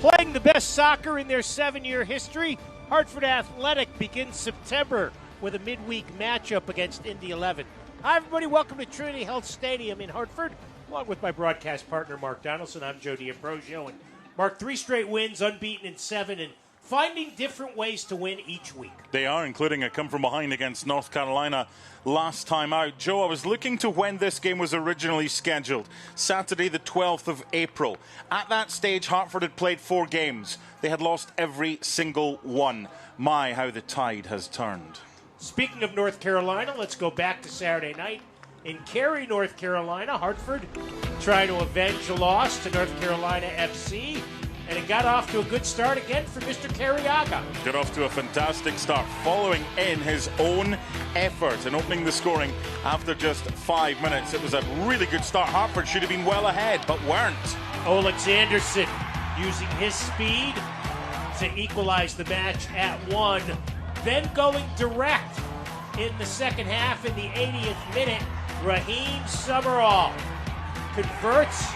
Playing the best soccer in their 7-year history, Hartford Athletic begins September with a midweek matchup against Indy 11. Hi, everybody. Welcome to Trinity Health Stadium in Hartford. Along with my broadcast partner, Mark Donaldson, I'm Joe D'Ambrosio. And Mark, 3 straight wins, unbeaten in 7, and finding different ways to win each week. They are, including a come from behind against North Carolina last time out. Joe, I was looking to when this game was originally scheduled. Saturday, the 12th of April. At that stage, Hartford had played 4 games. They had lost every single one. My, how the tide has turned. Speaking of North Carolina, let's go back to Saturday night. In Cary, North Carolina, Hartford trying to avenge a loss to North Carolina FC. And it got off to a good start again for Mr. Carriaga. Got off to a fantastic start, following in his own effort and opening the scoring after just 5 minutes. It was a really good start. Hartford should have been well ahead, but weren't. Alexanderson using his speed to equalize the match at 1. Then going direct in the second half in the 80th minute, Raheem Summerall converts.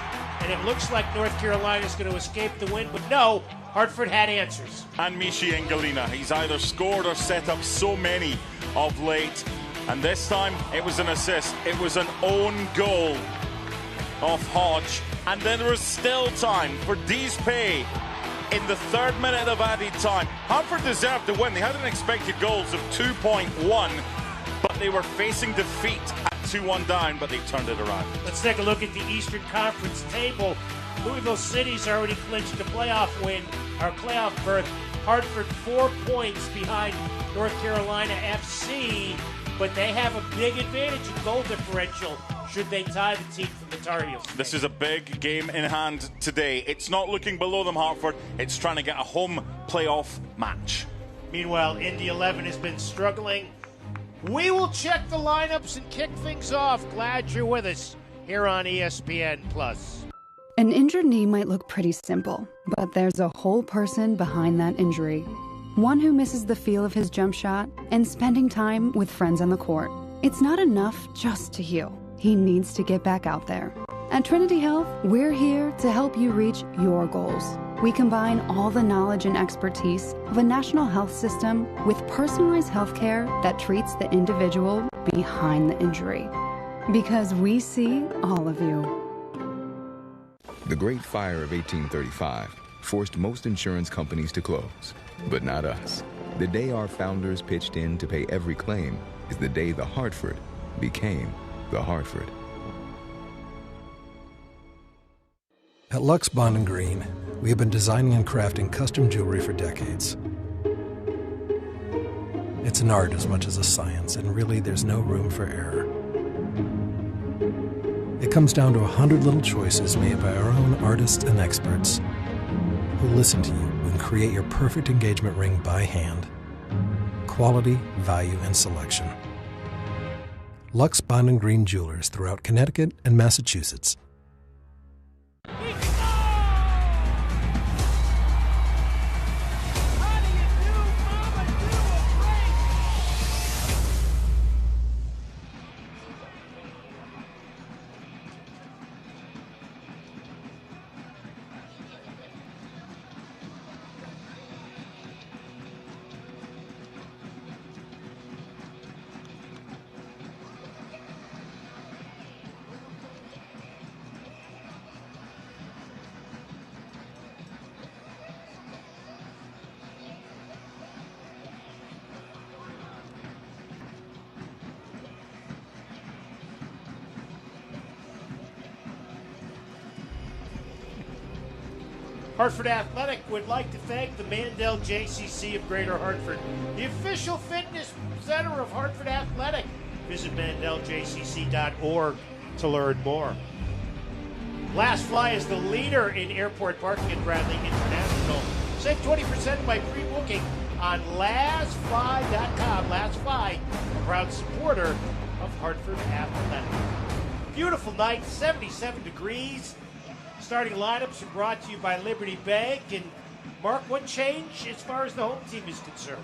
And it looks like North Carolina is going to escape the win, but no, Hartford had answers. And Mishi Engelina, he's either scored or set up so many of late. And this time, it was an assist. It was an own goal of Hodge. And then there was still time for Deespe in the 3rd minute of added time. Hartford deserved to win. They had an expected goals of 2.1, but they were facing defeat at 2-1 down, but they turned it around. Let's take a look at the Eastern Conference table. Louisville City's already clinched a playoff win, or playoff berth. Hartford 4 points behind North Carolina FC, but they have a big advantage in goal differential should they tie the team from the Tar Heels. This is a big game in hand today. It's not looking below them, Hartford. It's trying to get a home playoff match. Meanwhile, Indy 11 has been struggling. We will check the lineups and kick things off. Glad you're with us here on ESPN+. An injured knee might look pretty simple, but there's a whole person behind that injury. One who misses the feel of his jump shot and spending time with friends on the court. It's not enough just to heal. He needs to get back out there. At Trinity Health, we're here to help you reach your goals. We combine all the knowledge and expertise of a national health system with personalized health care that treats the individual behind the injury. Because we see all of you. The Great Fire of 1835 forced most insurance companies to close, but not us. The day our founders pitched in to pay every claim is the day the Hartford became the Hartford. At Lux Bond & Green, we have been designing and crafting custom jewelry for decades. It's an art as much as a science, and really there's no room for error. It comes down to 100 little choices made by our own artists and experts who listen to you and create your perfect engagement ring by hand. Quality, value, and selection. Lux Bond & Green Jewelers throughout Connecticut and Massachusetts. Hartford Athletic would like to thank the Mandel JCC of Greater Hartford, the official fitness center of Hartford Athletic. Visit mandeljcc.org to learn more. Last Fly is the leader in airport parking at Bradley International. Save 20% by pre-booking on lastfly.com. Last Fly, a proud supporter of Hartford Athletic. Beautiful night, 77 degrees. Starting lineups are brought to you by Liberty Bank. And Mark, what change as far as the home team is concerned?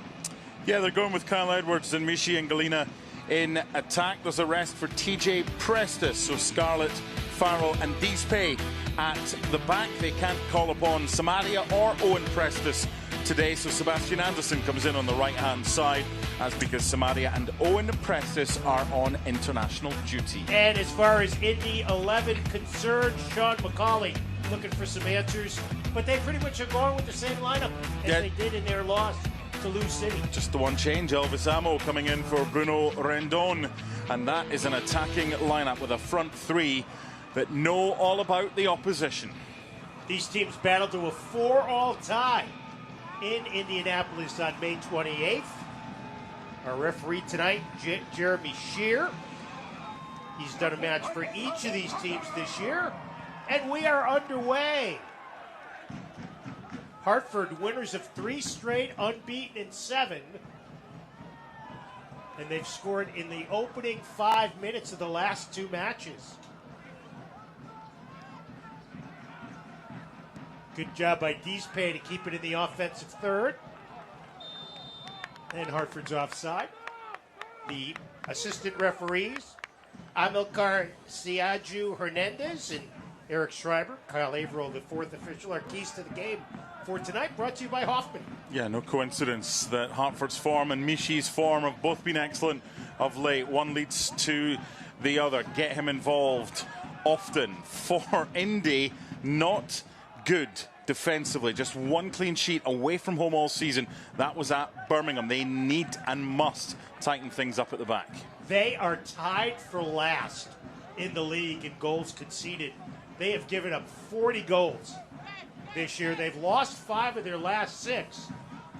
Yeah, they're going with Kyle Edwards and Mishi Engelina in attack. There's a rest for TJ Prestis, so Scarlett Farrell and Deespay at the back. They can't call upon Samaria or Owen Prestis today, so Sebastian Anderson comes in on the right-hand side. That's because Samaria and Owen Prestis are on international duty. And as far as Indy 11 concerned, Sean McCauley looking for some answers, but they pretty much are going with the same lineup as they did in their loss to Lou City. Just the one change, Elvis Amo coming in for Bruno Rendon, and that is an attacking lineup with a front three that know all about the opposition. These teams battled to a 4-all tie in Indianapolis on May 28th. Our referee tonight, Jeremy Shear. He's done a match for each of these teams this year, and we are underway. Hartford, winners of 3 straight, unbeaten in 7. And they've scored in the opening 5 minutes of the last 2 matches. Good job by Deespay to keep it in the offensive third. And Hartford's offside. The assistant referees, Amilcar Siaju Hernandez and Eric Schreiber. Kyle Averill, the 4th official, are keys to the game for tonight, brought to you by Hoffman. Yeah, no coincidence that Hartford's form and Mishi's form have both been excellent of late. One leads to the other. Get him involved often. For Indy, not good defensively. Just 1 clean sheet away from home all season. That was at Birmingham. They need and must tighten things up at the back. They are tied for last in the league in goals conceded. They have given up 40 goals this year. They've lost 5 of their last 6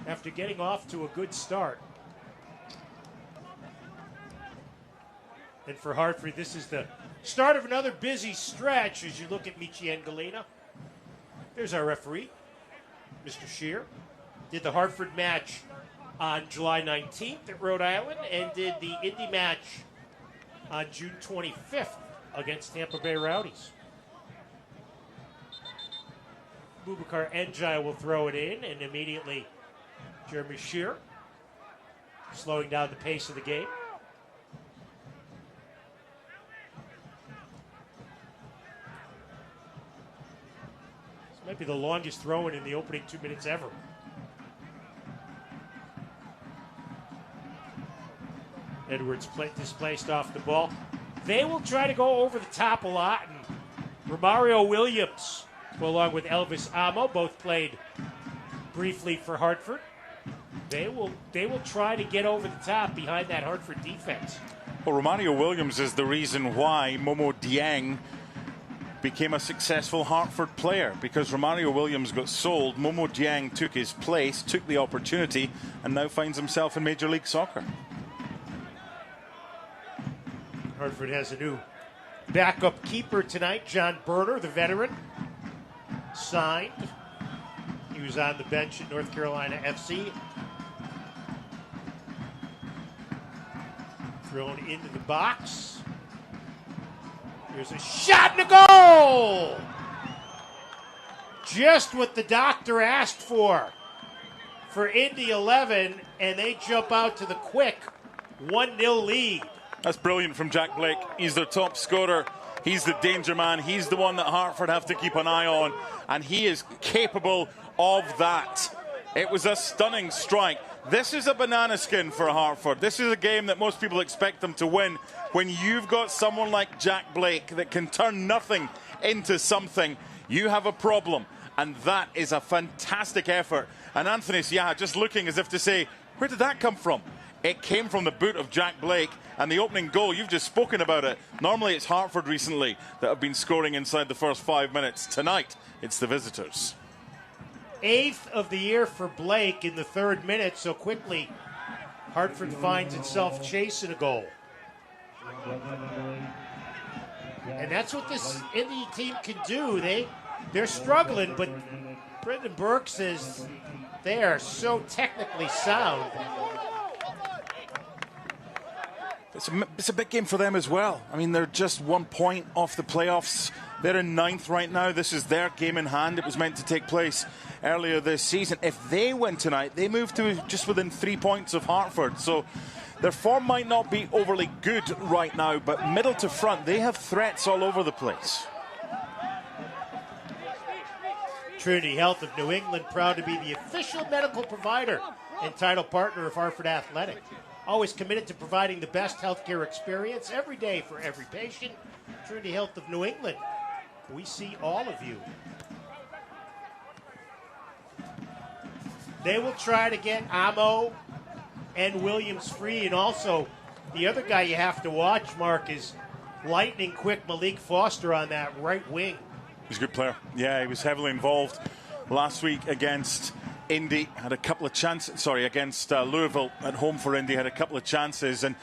after getting off to a good start. And for Hartford, this is the start of another busy stretch as you look at Michi and Galena. There's our referee, Mr. Shear. Did the Hartford match on July 19th at Rhode Island and did the Indy match on June 25th against Tampa Bay Rowdies. Boubacar Njai will throw it in, and immediately Jeremy Shear slowing down the pace of the game. This might be the longest throw-in in the opening 2 minutes ever. Edwards displaced off the ball. They will try to go over the top a lot, and Romario Williams, along with Elvis Amo, both played briefly for Hartford. They will try to get over the top behind that Hartford defense. Well, Romario Williams is the reason why Momo Dieng became a successful Hartford player, because Romario Williams got sold. Momo Dieng took his place, took the opportunity, and now finds himself in Major League Soccer. Hartford has a new backup keeper tonight, John Berner, the veteran, signed. He was on the bench at North Carolina FC. Thrown into the box. Here's a shot and a goal! Just what the doctor asked for Indy 11, and they jump out to the quick 1-0 lead. That's brilliant from Jack Blake. He's their top scorer. He's the danger man. He's the one that Hartford have to keep an eye on, and he is capable of that. It was a stunning strike. This is a banana skin for Hartford. This is a game that most people expect them to win. When you've got someone like Jack Blake that can turn nothing into something, you have a problem. And that is a fantastic effort. And Anthony Siaha just looking as if to say, where did that come from? It came from the boot of Jack Blake, and the opening goal, you've just spoken about it. Normally it's Hartford recently that have been scoring inside the first 5 minutes. Tonight, it's the visitors. 8th of the year for Blake in the 3rd minute, so quickly Hartford finds itself chasing a goal. And that's what this Indy team can do. They're struggling, but Brendan Burke says they are so technically sound. It's a big game for them as well. I mean, they're just 1 point off the playoffs. They're in 9th right now. This is their game in hand. It was meant to take place earlier this season. If they win tonight, they move to just within 3 points of Hartford. So Their form might not be overly good right now, but middle to front, they have threats all over the place. Trinity Health of New England, proud to be the official medical provider and title partner of Hartford Athletic. Always committed to providing the best healthcare experience every day for every patient. Trinity Health of New England, we see all of you. They will try to get Amo and Williams free, and also the other guy you have to watch, Mark, is lightning quick Malik Foster on that right wing. He's a good player. Yeah, he was heavily involved last week against Indy. Had a couple of chances. Sorry, against Louisville at home for Indy. Had a couple of chances. And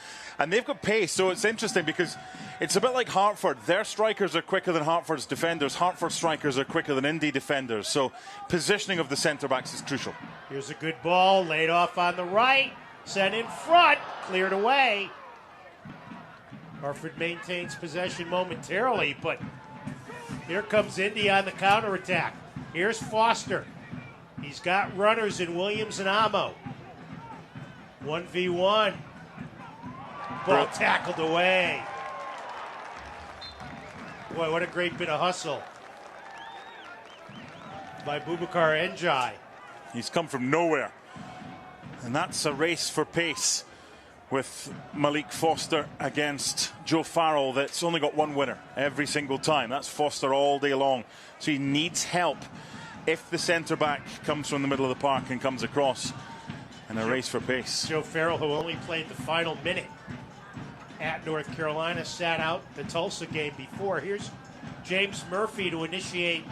they've got pace. So it's interesting because it's a bit like Hartford. Their strikers are quicker than Hartford's defenders. Hartford strikers are quicker than Indy defenders. So positioning of the centre-backs is crucial. Here's a good ball. Laid off on the right. Sent in front. Cleared away. Hartford maintains possession momentarily, but here comes Indy on the counterattack. Here's Foster. He's got runners in Williams and Amo. 1v1. Ball tackled away. Boy, what a great bit of hustle by Boubacar Njai. He's come from nowhere. And that's a race for pace with Malik Foster against Joe Farrell that's only got one winner every single time. That's Foster all day long. So he needs help if the centre-back comes from the middle of the park and comes across in a race for pace. Joe Farrell, who only played the final minute at North Carolina, sat out the Tulsa game before. Here's James Murphy to initiate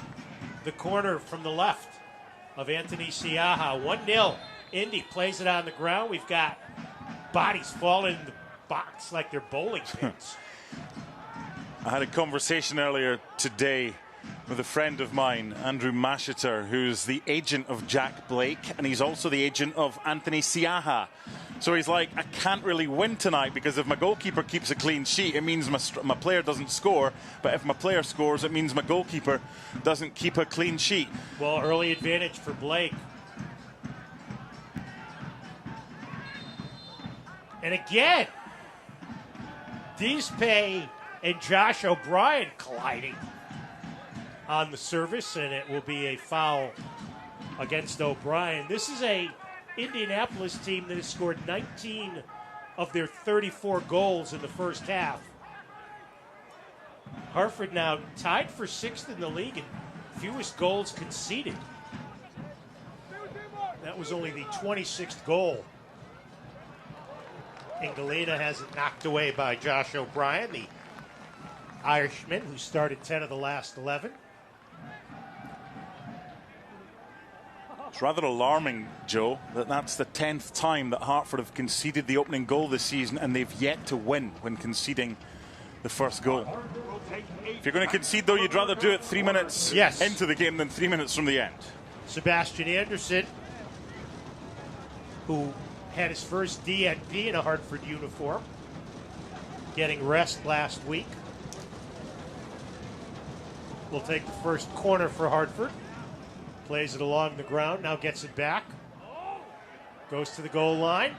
the corner from the left of Anthony Siaha. 1-0. Indy plays it on the ground. We've got bodies falling in the box like they're bowling pins. I had a conversation earlier today with a friend of mine, Andrew Masheter, who's the agent of Jack Blake, and he's also the agent of Anthony Siaha. So he's like, I can't really win tonight because if my goalkeeper keeps a clean sheet, it means my player doesn't score. But if my player scores, it means my goalkeeper doesn't keep a clean sheet. Well, early advantage for Blake. And again, Deespe and Josh O'Brien colliding on the service, and it will be a foul against O'Brien. This is a Indianapolis team that has scored 19 of their 34 goals in the first half. Hartford now tied for 6th in the league and fewest goals conceded. That was only the 26th goal. And Galena has it knocked away by Josh O'Brien, the Irishman who started 10 of the last 11. It's rather alarming, Joe, that that's the 10th time that Hartford have conceded the opening goal this season, and they've yet to win when conceding the first goal. If you're going to concede, though, you'd rather do it 3 minutes into the game than 3 minutes from the end. Sebastian Anderson, who had his first DNP in a Hartford uniform, getting rest last week, will take the first corner for Hartford. Plays it along the ground, now gets it back. Goes to the goal line,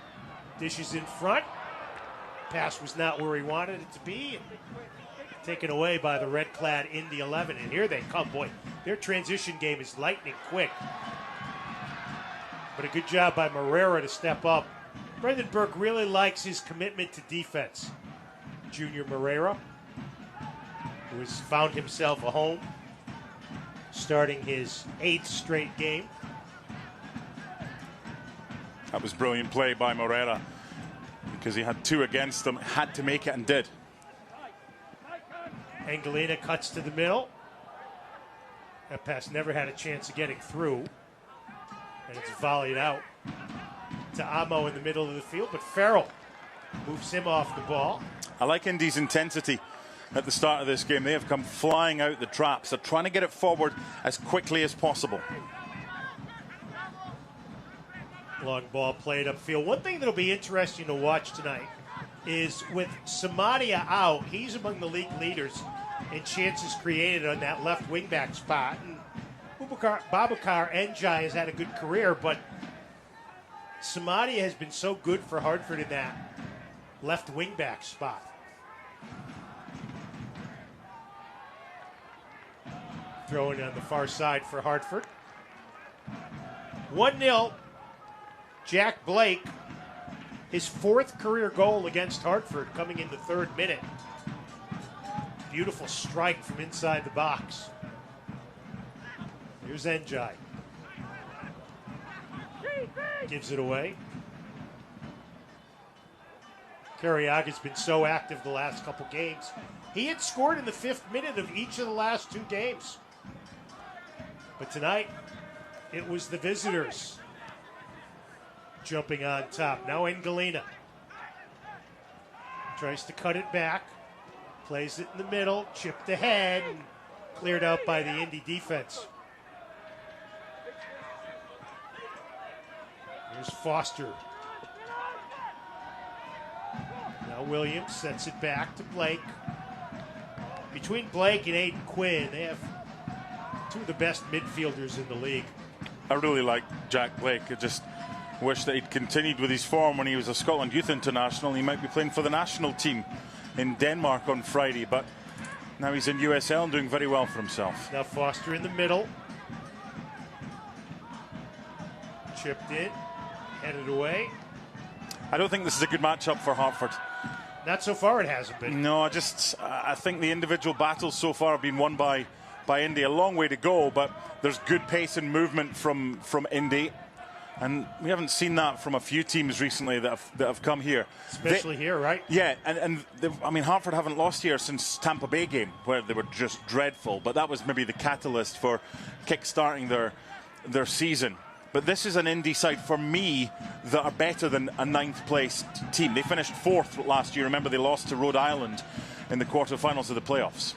dishes in front. Pass was not where he wanted it to be. Taken away by the red-clad Indy 11. And here they come, boy. Their transition game is lightning quick. But a good job by Moreira to step up. Brendan Burke really likes his commitment to defense. Junior Moreira, who has found himself a home, starting his 8th straight game. That was brilliant play by Moreira because he had 2 against him, had to make it and did. Angelina cuts to the middle. That pass never had a chance of getting through. And it's volleyed out to Amo in the middle of the field, but Farrell moves him off the ball. I like Indy's intensity at the start of this game. They have come flying out the traps. They're trying to get it forward as quickly as possible. Long ball played upfield. One thing that'll be interesting to watch tonight is with Samadia out, he's among the league leaders in chances created on that left wingback spot. And Boubacar Njai has had a good career, but Samadia has been so good for Hartford in that left wing back spot. Throwing on the far side for Hartford. 1-0. Jack Blake, his 4th career goal against Hartford, coming in the 3rd minute. Beautiful strike from inside the box. Here's Njai. Gives it away. Carriaga's been so active the last couple games. He had scored in the 5th minute of each of the last 2 games. But tonight, it was the visitors jumping on top. Now Engelina tries to cut it back. Plays it in the middle, chipped ahead, and cleared out by the Indy defense. Here's Foster. Now Williams sets it back to Blake. Between Blake and Aiden Quinn, they have 2 of the best midfielders in the league. I really like Jack Blake. I just wish that he'd continued with his form when he was a Scotland Youth International. He might be playing for the national team in Denmark on Friday, but now he's in USL and doing very well for himself. Now Foster in the middle. Chipped in, headed away. I don't think this is a good matchup for Hartford. Not so far, it hasn't been. No, I think the individual battles so far have been won by Indy. A long way to go, but there's good pace and movement from Indy. And we haven't seen that from a few teams recently that have come here. Especially here, right? Yeah, and I mean, Hartford haven't lost here since Tampa Bay game, where they were just dreadful. But that was maybe the catalyst for kick-starting their season. But this is an Indy side, for me, that are better than a 9th-place team. They finished 4th last year. Remember, they lost to Rhode Island in the quarterfinals of the playoffs.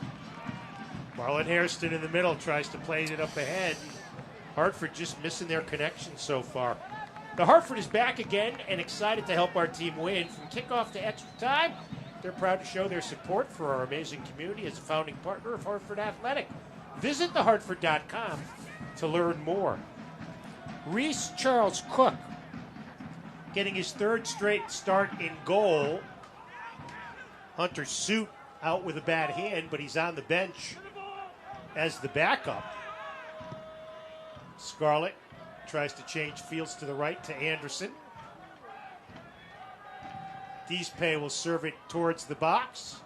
Marlon Hairston in the middle tries to play it up ahead. Hartford just missing their connection so far. The Hartford is back again and excited to help our team win. From kickoff to extra time, they're proud to show their support for our amazing community as a founding partner of Hartford Athletic. Visit thehartford.com to learn more. Reese Charles Cook getting his 3rd straight start in goal. Hunter Suit out with a bad hand, but he's on the bench as the backup. Scarlett tries to change fields to the right to Anderson. Deespe will serve it towards the box.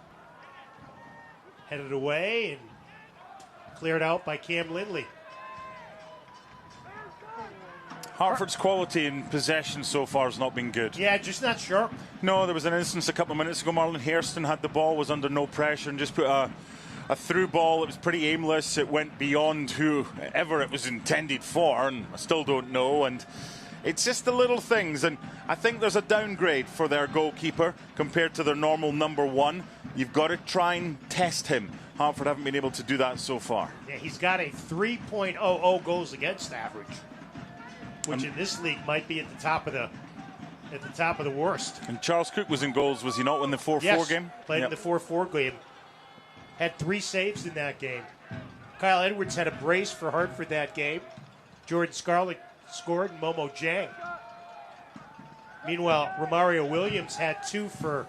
Headed away and cleared out by Cam Lindley. Hartford's quality in possession so far has not been good. Yeah, just not sharp. No, there was an instance a couple of minutes ago. Marlon Hairston had the ball, was under no pressure, and just put a through ball. It was pretty aimless. It went beyond whoever it was intended for, and I still don't know. And it's just the little things. And I think there's a downgrade for their goalkeeper compared to their normal number 1. You've got to try and test him. Hartford haven't been able to do that so far. Yeah, he's got a 3.00 goals against average, which in this league might be at the top of the worst. And Charles Cook was in goals, was he not, in the 4-4 game? Played in the 4-4 game. Had 3 saves in that game. Kyle Edwards had a brace for Hartford that game. Jordan Scarlett scored, and Momo Jang. Meanwhile, Romario Williams had 2 for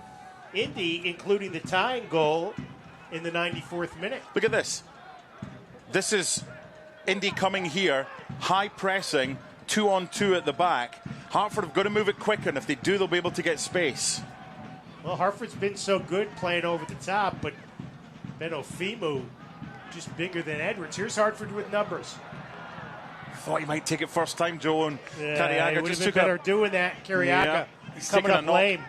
Indy, including the tying goal in the 94th minute. Look at this. This is Indy coming here, high pressing, 2-on-2 at the back. Hartford have got to move it quicker, and if they do, they'll be able to get space. Well, Hartford's been so good playing over the top, but Ben Ofimu just bigger than Edwards. Here's Hartford with numbers. Thought he might take it first time, Joe, and Carriaga just took better doing that. Carriaga coming up lame.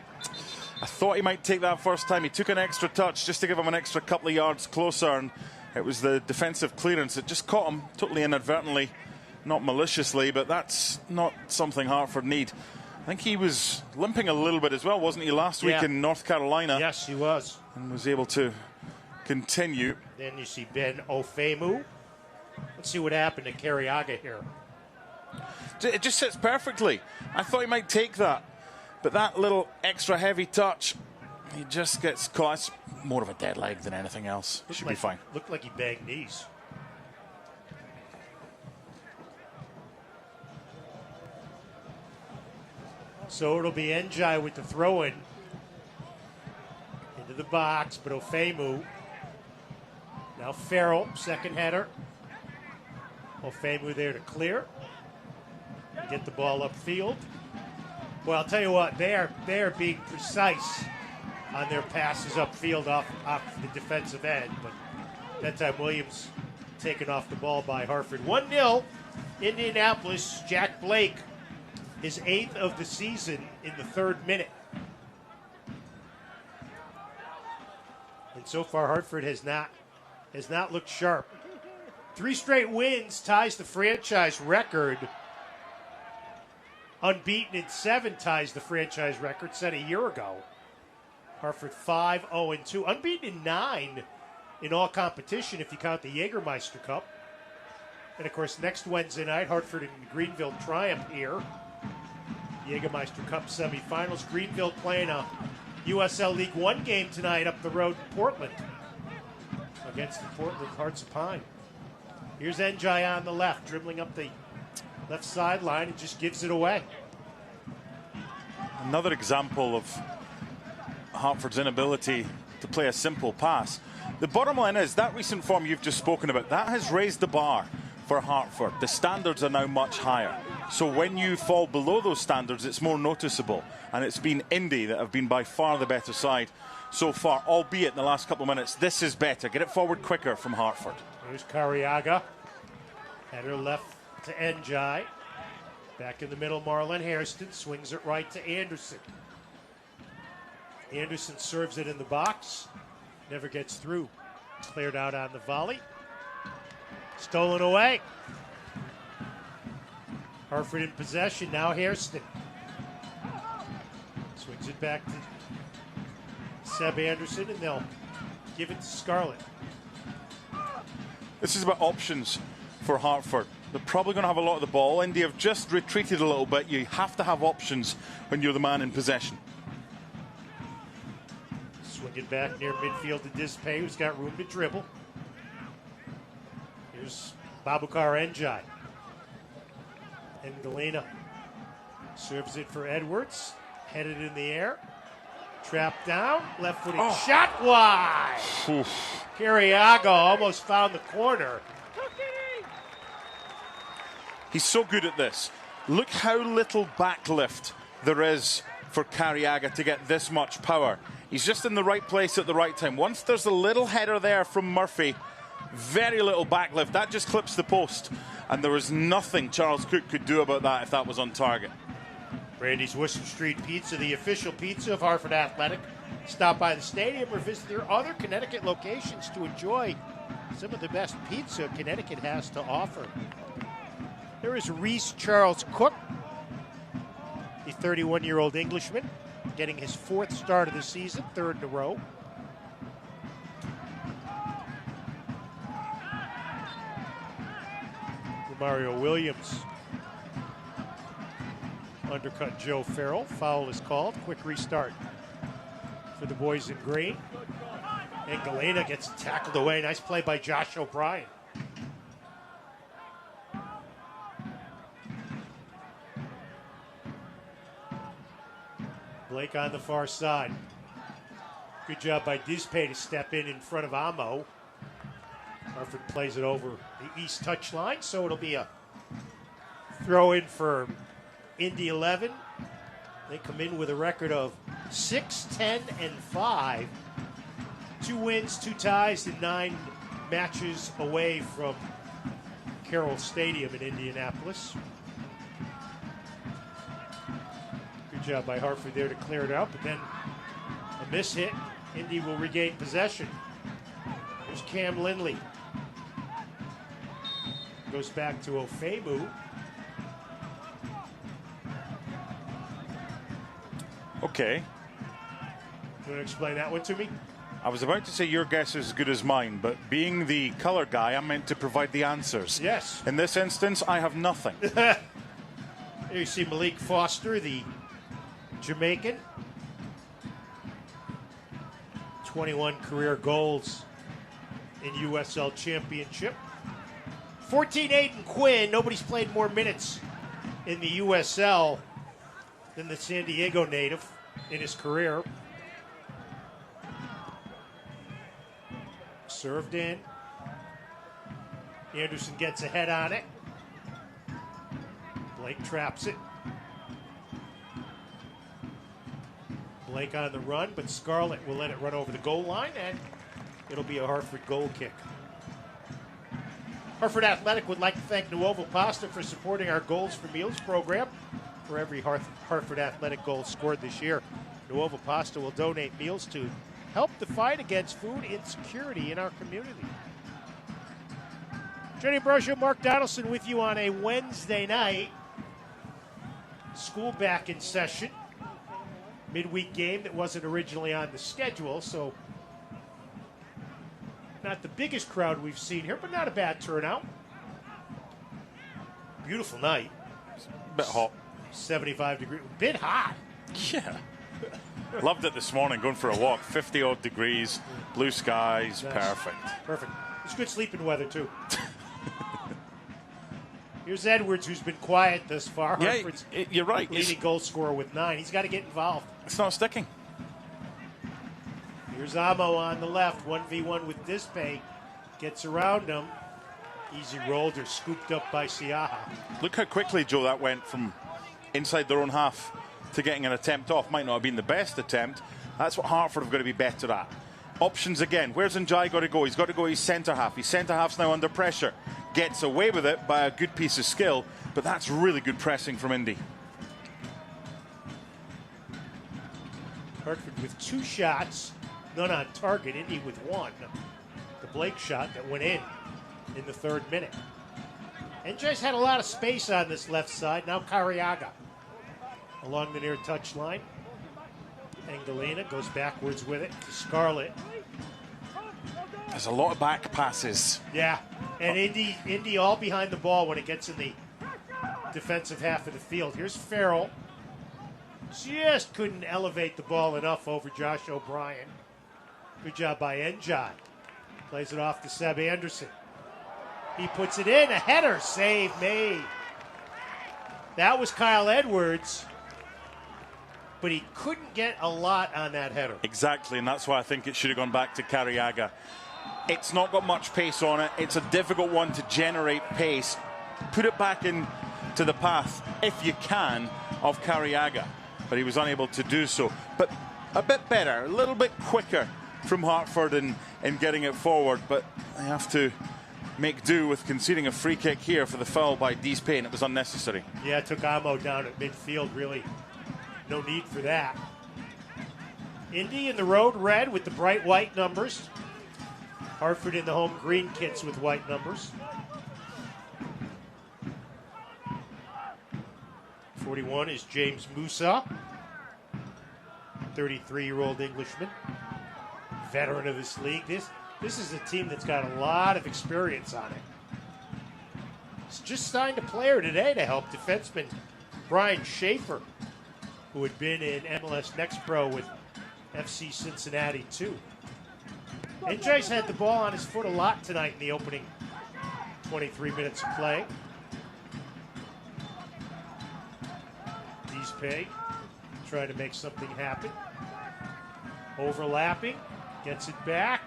I thought he might take that first time. He took an extra touch just to give him an extra couple of yards closer, and it was the defensive clearance that just caught him totally inadvertently, not maliciously, but that's not something Hartford need. I think he was limping a little bit as well, wasn't he, last week in North Carolina? Yes, he was. And was able to continue. Then you see Ben Ofemu. Let's see what happened to Carriaga here. It just sits perfectly. I thought he might take that, but that little extra heavy touch, he just gets caught. It's more of a dead leg than anything else. Should be fine. Looked like he banged knees. So it'll be Njai with the throw-in. box, but Ofemu. Now Farrell, second header. Ofemu there to clear. Get the ball upfield. Well, I'll tell you what, they are being precise on their passes upfield off the defensive end, but that time Williams taken off the ball by Hartford. 1-0, Indianapolis. Jack Blake, his 8th of the season in the 3rd minute. And so far, Hartford has not looked sharp. 3 straight wins ties the franchise record. Unbeaten in 7 ties the franchise record set a year ago. Hartford 5-0-2. Unbeaten in 9 in all competition if you count the Jägermeister Cup. And, of course, next Wednesday night, Hartford and Greenville triumph here. Jägermeister Cup semifinals. Greenville playing a USL League One game tonight up the road in Portland against the Portland Hearts of Pine. Here's Njai on the left, dribbling up the left sideline and just gives it away. Another example of Hartford's inability to play a simple pass. The bottom line is that recent form you've just spoken about, that has raised the bar for Hartford. The standards are now much higher. So when you fall below those standards, it's more noticeable. And it's been Indy that have been by far the better side so far, albeit in the last couple of minutes. This is better. Get it forward quicker from Hartford. There's Cariaga. Header left to Njai. Back in the middle, Marlon Hairston swings it right to Anderson. Anderson serves it in the box. Never gets through. Cleared out on the volley. Stolen away. Hartford in possession. Now Hairston. Swings it back to Seb Anderson, and they'll give it to Scarlett. This is about options for Hartford. They're probably going to have a lot of the ball. Indy have just retreated a little bit. You have to have options when you're the man in possession. Swing it back near midfield to Dispay, who's got room to dribble. Here's Babukar Njai. And Galena serves it for Edwards. Headed in the air. Trapped down. Left-footed shot wide. Cariaga almost found the corner. He's so good at this. Look how little backlift there is for Cariaga to get this much power. He's just in the right place at the right time. Once there's a little header there from Murphy, very little backlift. That just clips the post. And there was nothing Charles Cook could do about that if that was on target. Brandy's Worcester Street Pizza, the official pizza of Hartford Athletic. Stop by the stadium or visit their other Connecticut locations to enjoy some of the best pizza Connecticut has to offer. There is Reese Charles Cook, the 31-year-old Englishman, getting his 4th start of the season, 3rd in a row. Mario Williams undercut Joe Farrell. Foul is called. Quick restart for the boys in green. And Galena gets tackled away. Nice play by Josh O'Brien. Blake on the far side. Good job by Dispay to step in front of Amo. Hartford plays it over the east touchline, so it'll be a throw in for Indy 11. They come in with a record of 6-10-5. 2 wins, 2 ties, and 9 matches away from Carroll Stadium in Indianapolis. Good job by Hartford there to clear it out, but then a miss hit. Indy will regain possession. There's Cam Lindley. Goes back to Ofemu. Okay. You want to explain that one to me? I was about to say your guess is as good as mine, but being the color guy, I'm meant to provide the answers. Yes. In this instance, I have nothing. Here you see Malik Foster, the Jamaican. 21 career goals in USL Championship. 14 Aiden Quinn. Nobody's played more minutes in the USL than the San Diego native in his career. Served in. Anderson gets ahead on it. Blake traps it. Blake on the run, but Scarlett will let it run over the goal line, and it'll be a Hartford goal kick. Hartford Athletic would like to thank Nuovo Pasta for supporting our Goals for Meals program. For every Hartford Athletic goal scored this year, Nuovo Pasta will donate meals to help the fight against food insecurity in our community. Jenny Brosio, Mark Donaldson with you on a Wednesday night. School back in session. Midweek game that wasn't originally on the schedule, so not the biggest crowd we've seen here, but not a bad turnout. Beautiful night. A bit hot. 75 degrees. Bit hot. Yeah. Loved it this morning, going for a walk. 50-odd degrees, blue skies, Nice. perfect. Perfect. It's good sleeping weather, too. Here's Edwards, who's been quiet thus far. Yeah, Hartford's you're right. leading goal scorer with 9. He's got to get involved. It's not sticking. Here's Amo on the left, 1v1 with Dispay. Gets around him. Easy rolled or scooped up by Siaha. Look how quickly, Joe, that went from inside their own half to getting an attempt off. Might not have been the best attempt. That's what Hartford have got to be better at. Options again. Where's Njai got to go? He's got to go his centre half. His centre half's now under pressure. Gets away with it by a good piece of skill, but that's really good pressing from Indy. Hartford with 2 shots, none on target. Indy with 1. The Blake shot that went in the 3rd minute. NJ's had a lot of space on this left side. Now Cariaga along the near touchline. Angelina goes backwards with it to Scarlett. There's a lot of back passes. Yeah, and Indy all behind the ball when it gets in the defensive half of the field. Here's Farrell. Just couldn't elevate the ball enough over Josh O'Brien. Good job by Njai. Plays it off to Seb Anderson. He puts it in. A header. Save made. That was Kyle Edwards. But he couldn't get a lot on that header. Exactly, and that's why I think it should have gone back to Cariaga. It's not got much pace on it. It's a difficult one to generate pace. Put it back into the path, if you can, of Cariaga. But he was unable to do so. But a bit better, a little bit quicker from Hartford in getting it forward. But they have to make do with conceding a free kick here for the foul by Dispay, and it was unnecessary. Yeah, it took Amo down at midfield, really. No need for that. Indy in the road red with the bright white numbers. Hartford in the home green kits with white numbers. 41 is James Musa, 33-year-old Englishman, veteran of this league. This is a team that's got a lot of experience on it. It's just signed a player today to help defenseman Brian Schaefer, who had been in MLS Next Pro with FC Cincinnati too. NJ's had the ball on his foot a lot tonight in the opening 23 minutes of play. Dispay trying to make something happen. Overlapping, gets it back,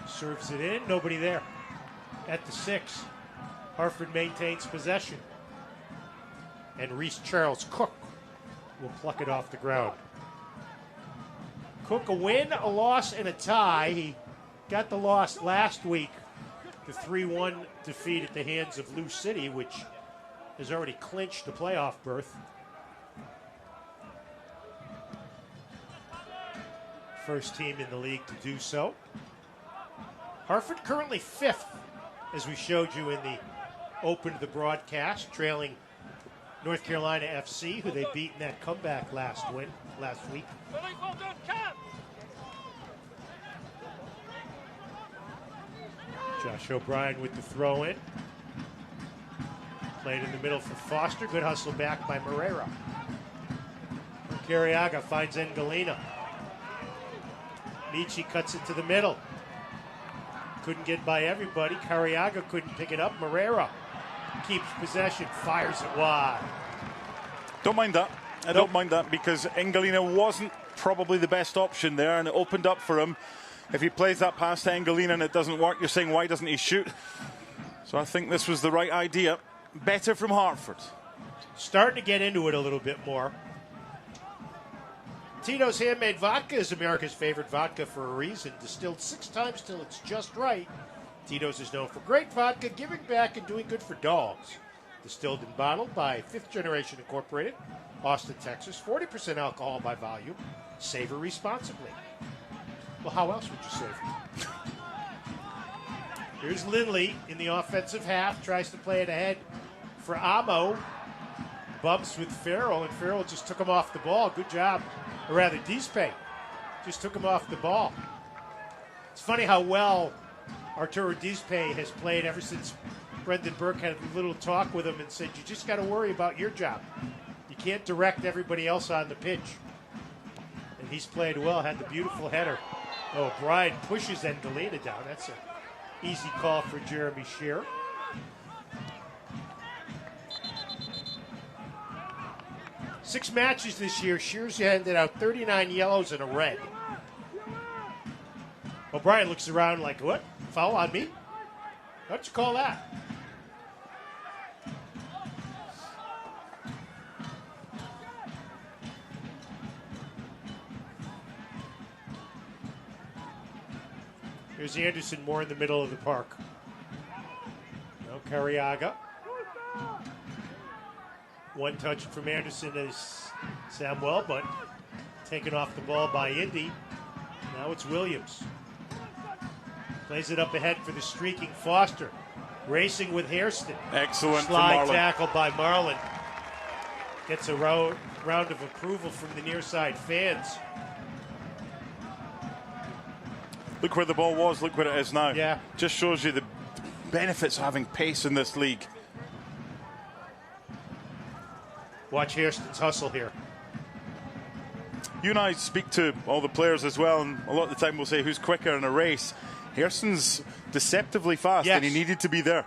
serves it in, nobody there. At the 6, Hartford maintains possession. And Reese Charles Cook will pluck it off the ground. Cook, a win, a loss, and a tie. He got the loss last week, the 3-1 defeat at the hands of Lou City, which has already clinched the playoff berth. First team in the league to do so. Hartford currently 5th, as we showed you in the open of the broadcast, trailing North Carolina FC, who they beat in that comeback last week. Josh O'Brien with the throw in. Played in the middle for Foster. Good hustle back by Moreira. Cariaga finds Angelina. Michi cuts it to the middle. Couldn't get by everybody. Cariaga couldn't pick it up. Moreira keeps possession, fires it wide. Don't mind that. I don't mind that because Angelina wasn't probably the best option there, and it opened up for him. If he plays that past to Engelina and it doesn't work, you're saying, why doesn't he shoot? So I think this was the right idea. Better from Hartford. Starting to get into it a little bit more. Tito's Handmade Vodka is America's favorite vodka for a reason. Distilled 6 times till it's just right. Tito's is known for great vodka, giving back, and doing good for dogs. Distilled and bottled by 5th Generation Incorporated, Austin, Texas. 40% alcohol by volume. Savor responsibly. Well, how else would you savor? Here's Lindley in the offensive half. Tries to play it ahead for Amo. Bumps with Farrell, and Farrell just took him off the ball. Good job. Or rather, Dispe just took him off the ball. It's funny how well Arturo Dispe has played ever since Brendan Burke had a little talk with him and said, you just got to worry about your job. You can't direct everybody else on the pitch. And he's played well, had the beautiful header. Oh, Brian pushes Engelina down. That's an easy call for Jeremy Shearer. Six matches this year. Shears handed out 39 yellows and a red. O'Brien looks around like, what? Foul on me? How'd you call that? Here's Anderson more in the middle of the park. No Carriaga. One touch from Anderson is Samuel, but taken off the ball by Indy. Now it's Williams. Plays it up ahead for the streaking Foster. Racing with Hairston. Excellent. Slide tackle by Marlin. Gets a round of approval from the near side fans. Look where the ball was, look where it is now. Yeah. Just shows you the benefits of having pace in this league. Watch Hairston's hustle here. You and I speak to all the players as well, and a lot of the time we'll say who's quicker in a race. Hairston's deceptively fast, yes. And he needed to be there.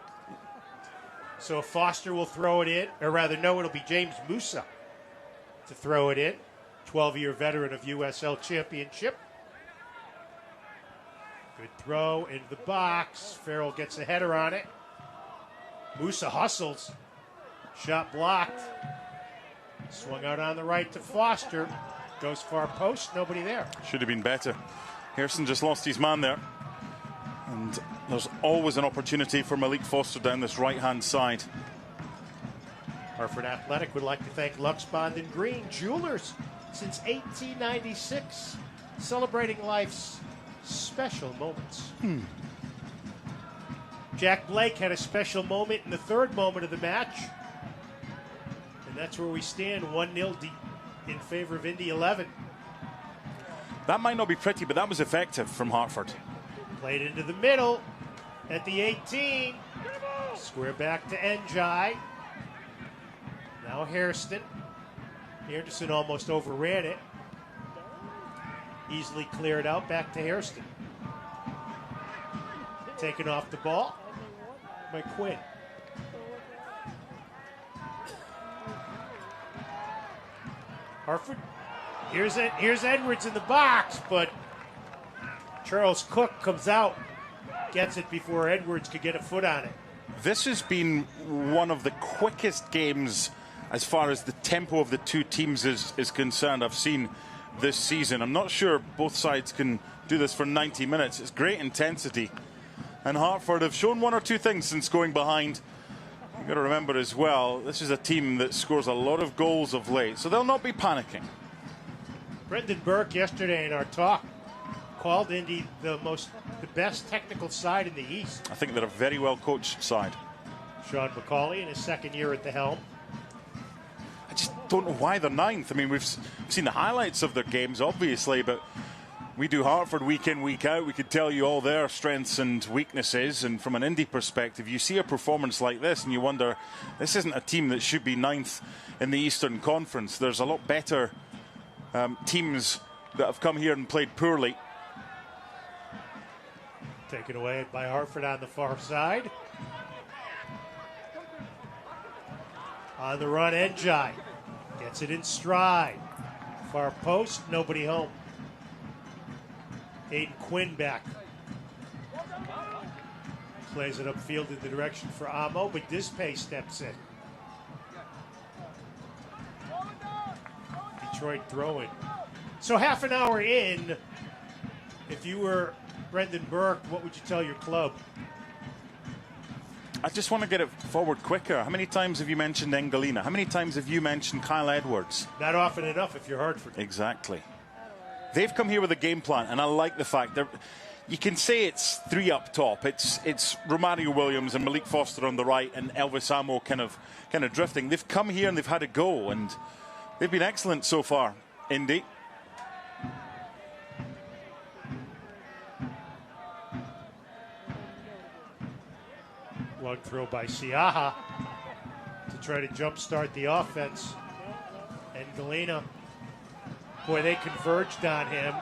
So Foster will throw it in, or rather, no, it'll be James Musa to throw it in. 12-year veteran of USL Championship. Good throw into the box. Farrell gets a header on it. Musa hustles. Shot blocked. Swung out on the right to Foster. Goes far post, nobody there. Should have been better. Hairston just lost his man there. And there's always an opportunity for Malik Foster down this right-hand side. Hartford Athletic would like to thank Lux Bond and Green Jewelers since 1896, celebrating life's special moments. Jack Blake had a special moment in the third moment of the match. And that's where we stand, 1-0 deep in favor of Indy 11. That might not be pretty, but that was effective from Hartford. Played into the middle at the 18. Square back to Njai. Now Hairston. Anderson almost overran it. Easily cleared out, back to Hairston. Taken off the ball by Quinn. Hartford. Here's Edwards in the box, but Charles Cook comes out, gets it before Edwards could get a foot on it. This has been one of the quickest games as far as the tempo of the two teams is concerned I've seen this season. I'm not sure both sides can do this for 90 minutes. It's great intensity. And Hartford have shown one or two things since going behind. You've got to remember as well, this is a team that scores a lot of goals of late, so they'll not be panicking. Brendan Burke yesterday in our talk called Indy the best technical side in the East. I think they're a very well coached side. Sean McCauley in his second year at the helm. I just don't know why they're ninth. I mean, we've seen the highlights of their games, obviously, but we do Hartford week in, week out. We could tell you all their strengths and weaknesses, and from an Indy perspective, you see a performance like this and you wonder, this isn't a team that should be ninth in the Eastern Conference. There's a lot better teams that have come here and played poorly. Taken away by Hartford on the far side. On the run, Njai gets it in stride. Far post, nobody home. Aiden Quinn back. Plays it upfield in the direction for Amo, but Dispay steps in. Detroit throwing. So half an hour in, if you were Brendan Burke, what would you tell your club? I just want to get it forward quicker. How many times have you mentioned Engalina? How many times have you mentioned Kyle Edwards? Not often enough if you're Hartford. Exactly. They've come here with a game plan, and I like the fact that you can say it's three up top. It's Romario Williams and Malik Foster on the right, and Elvis Amo kind of drifting. They've come here and they've had a go, and they've been excellent so far. Indy. Long throw by Siaha to try to jumpstart the offense. And Galena, boy, they converged on him.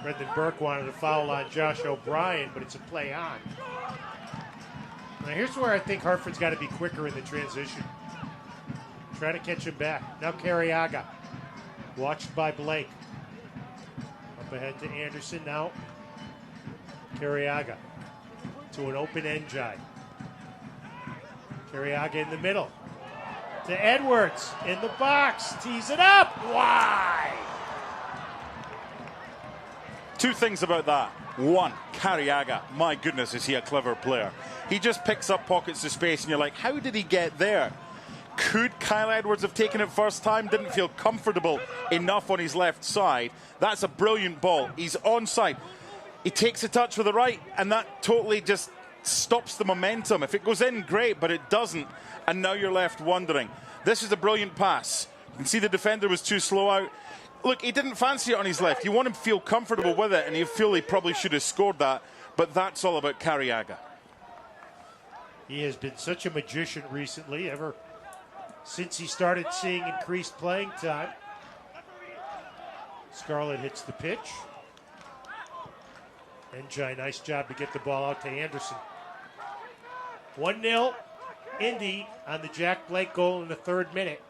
Brendan Burke wanted a foul on Josh O'Brien, but it's a play on. Now here's where I think Hartford's got to be quicker in the transition. Try to catch him back. Now Carriaga, watched by Blake. Up ahead to Anderson now. Carriaga to an open Njai. Carriaga in the middle. To Edwards in the box. Tees it up. Wide. Two things about that. One, Carriaga, my goodness, is he a clever player. He just picks up pockets of space, and you're like, how did he get there? Could Kyle Edwards have taken it first time? Didn't feel comfortable enough on his left side. That's a brilliant ball. He's onside. He takes a touch with the right, and that totally just stops the momentum. If it goes in, great, but it doesn't, and now you're left wondering. This is a brilliant pass. You can see the defender was too slow out. Look, he didn't fancy it on his left. You want him to feel comfortable with it, and you feel he probably should have scored that, but that's all about Carriaga. He has been such a magician recently, ever since he started seeing increased playing time. Scarlett hits the pitch. Njai, nice job to get the ball out to Anderson. 1-0, Indy on the Jack Blake goal in the 3rd minute.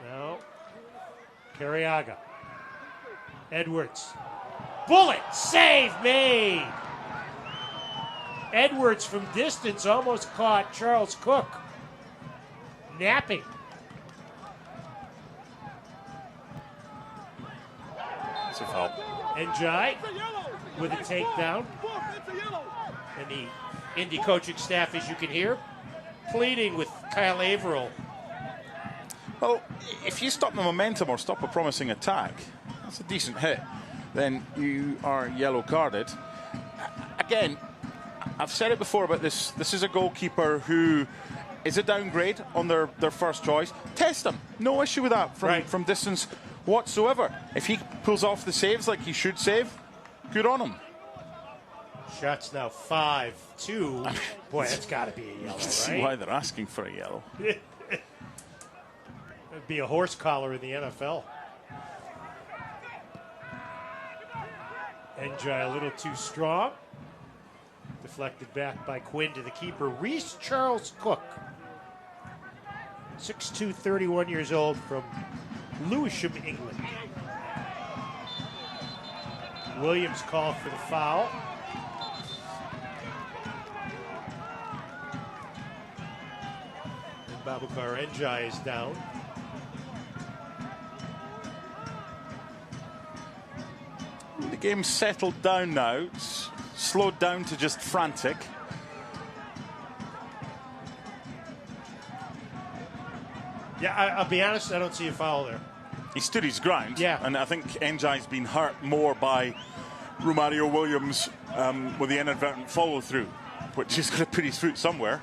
Now, Carriaga. Edwards. Bullet! Save made! Edwards from distance almost caught Charles Cook napping. It's a foul. Njai with a takedown. And the Indy coaching staff, as you can hear, pleading with Kyle Averill. Well, if you stop the momentum or stop a promising attack, that's a decent hit, then you are yellow carded. Again, I've said it before about this. This is a goalkeeper who is a downgrade on their first choice. Test him. No issue with that from distance whatsoever. If he pulls off the saves like he should save, good on him. Shots now 5-2. Boy, that's got to be a yellow, right? See why they're asking for a yellow. It'd be a horse collar in the NFL. Njai a little too strong. Deflected back by Quinn to the keeper, Reese Charles Cook. 6'2", 31 years old from Lewisham, England. Williams called for the foul. And Babakar Njai is down. The game's settled down now. It's slowed down to just frantic. Yeah, I'll be honest, I don't see a foul there. He stood his ground. Yeah. And I think Njai's been hurt more by Romario Williams with the inadvertent follow-through, which is going to put his foot somewhere.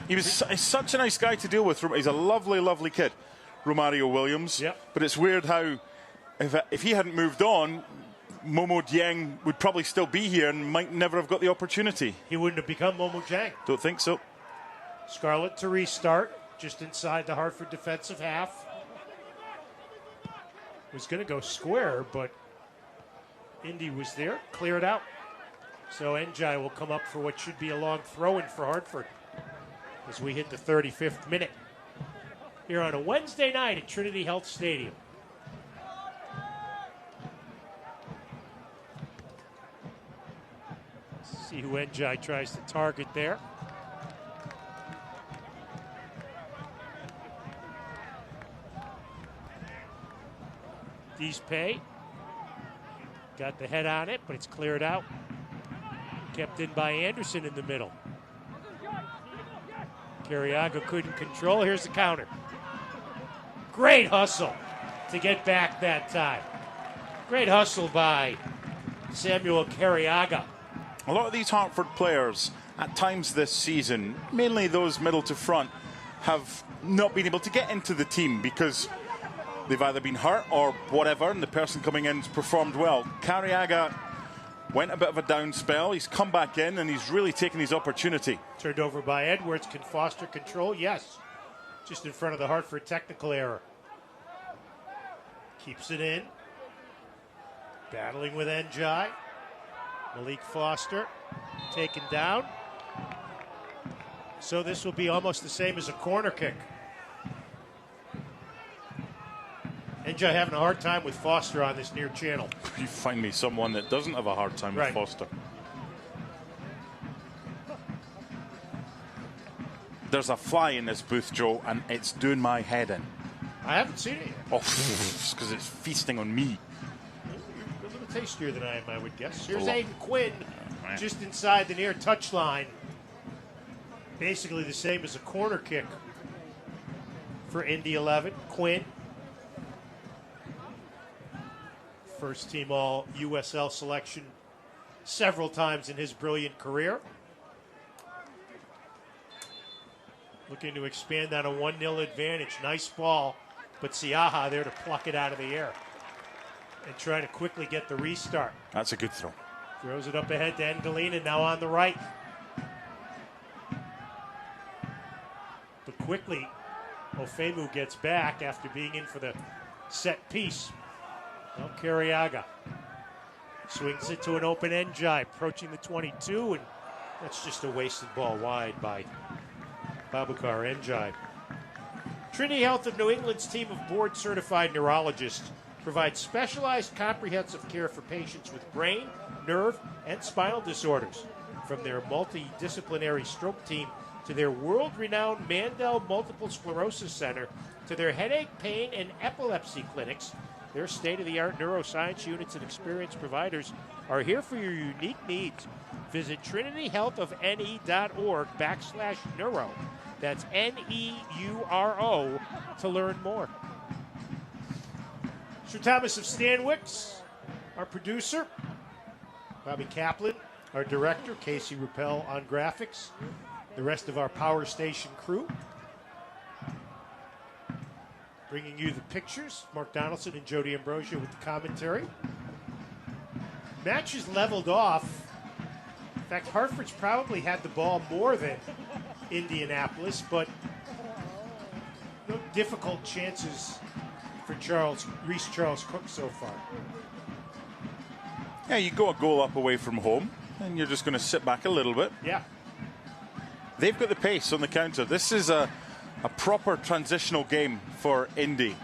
He's such a nice guy to deal with. He's a lovely, lovely kid, Romario Williams. Yep. But it's weird how, if he hadn't moved on, Momo Dieng would probably still be here and might never have got the opportunity. He wouldn't have become Momo Dieng. Don't think so. Scarlett to restart, just inside the Hartford defensive half. Was going to go square, but Indy was there, clear it out. So Njai will come up for what should be a long throw-in for Hartford as we hit the 35th minute here on a Wednesday night at Trinity Health Stadium. See who Njai tries to target there. Pay got the head on it, but it's cleared out. Kept in by Anderson in the middle. Carriaga couldn't control. Here's the counter. Great hustle to get back that time. Great hustle by Samuel Carriaga. A lot of these Hartford players, at times this season, mainly those middle to front, have not been able to get into the team because they've either been hurt or whatever, and the person coming in's performed well. Carriaga went a bit of a down spell. He's come back in, and he's really taken his opportunity. Turned over by Edwards. Can Foster control? Yes. Just in front of the Hartford technical error. Keeps it in. Battling with Njai. Malik Foster taken down. So this will be almost the same as a corner kick. Njai having a hard time with Foster on this near channel. You find me someone that doesn't have a hard time with Foster. There's a fly in this booth, Joe, and it's doing my head in. I haven't seen it yet. Oh, because it's feasting on me. You're a little tastier than I am, I would guess. Here's Aiden Quinn, just inside the near touchline. Basically the same as a corner kick for Indy 11. Quinn, first team all USL selection several times in his brilliant career. Looking to expand on a 1-0 advantage. Nice ball, but Siaha there to pluck it out of the air and try to quickly get the restart. That's a good throw. Throws it up ahead to Engalina, now on the right. But quickly, Ofemu gets back after being in for the set piece. Well, Carriaga swings it to an open Njai, approaching the 22, and that's just a wasted ball wide by Babukar Njai. Trinity Health of New England's team of board-certified neurologists provides specialized comprehensive care for patients with brain, nerve, and spinal disorders. From their multidisciplinary stroke team to their world-renowned Mandel Multiple Sclerosis Center to their headache, pain, and epilepsy clinics, their state-of-the-art neuroscience units and experienced providers are here for your unique needs. Visit trinityhealthofne.org/neuro. That's Neuro to learn more. Sir Thomas of Stanwix, our producer. Bobby Kaplan, our director. Casey Ruppel on graphics. The rest of our Power Station crew. Bringing you the pictures. Mark Donaldson and Jody Ambrosia with the commentary. Match is leveled off. In fact, Hartford's probably had the ball more than Indianapolis, but no difficult chances for Reese Charles Cook so far. Yeah, you go a goal up away from home, and you're just going to sit back a little bit. Yeah. They've got the pace on the counter. This is a proper transitional game for Indy.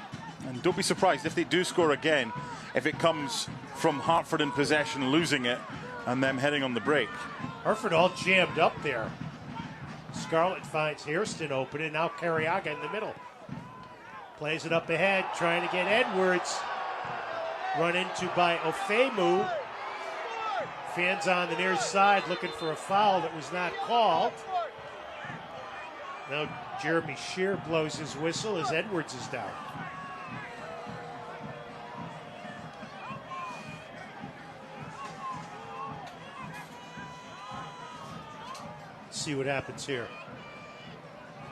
And don't be surprised if they do score again, if it comes from Hartford in possession, losing it, and them heading on the break. Hartford all jammed up there. Scarlett finds Hairston open, and now Carriaga in the middle. Plays it up ahead, trying to get Edwards. Run into by Ofemu. Fans on the near side looking for a foul that was not called. Now Jeremy Shear blows his whistle as Edwards is down. Let's see what happens here.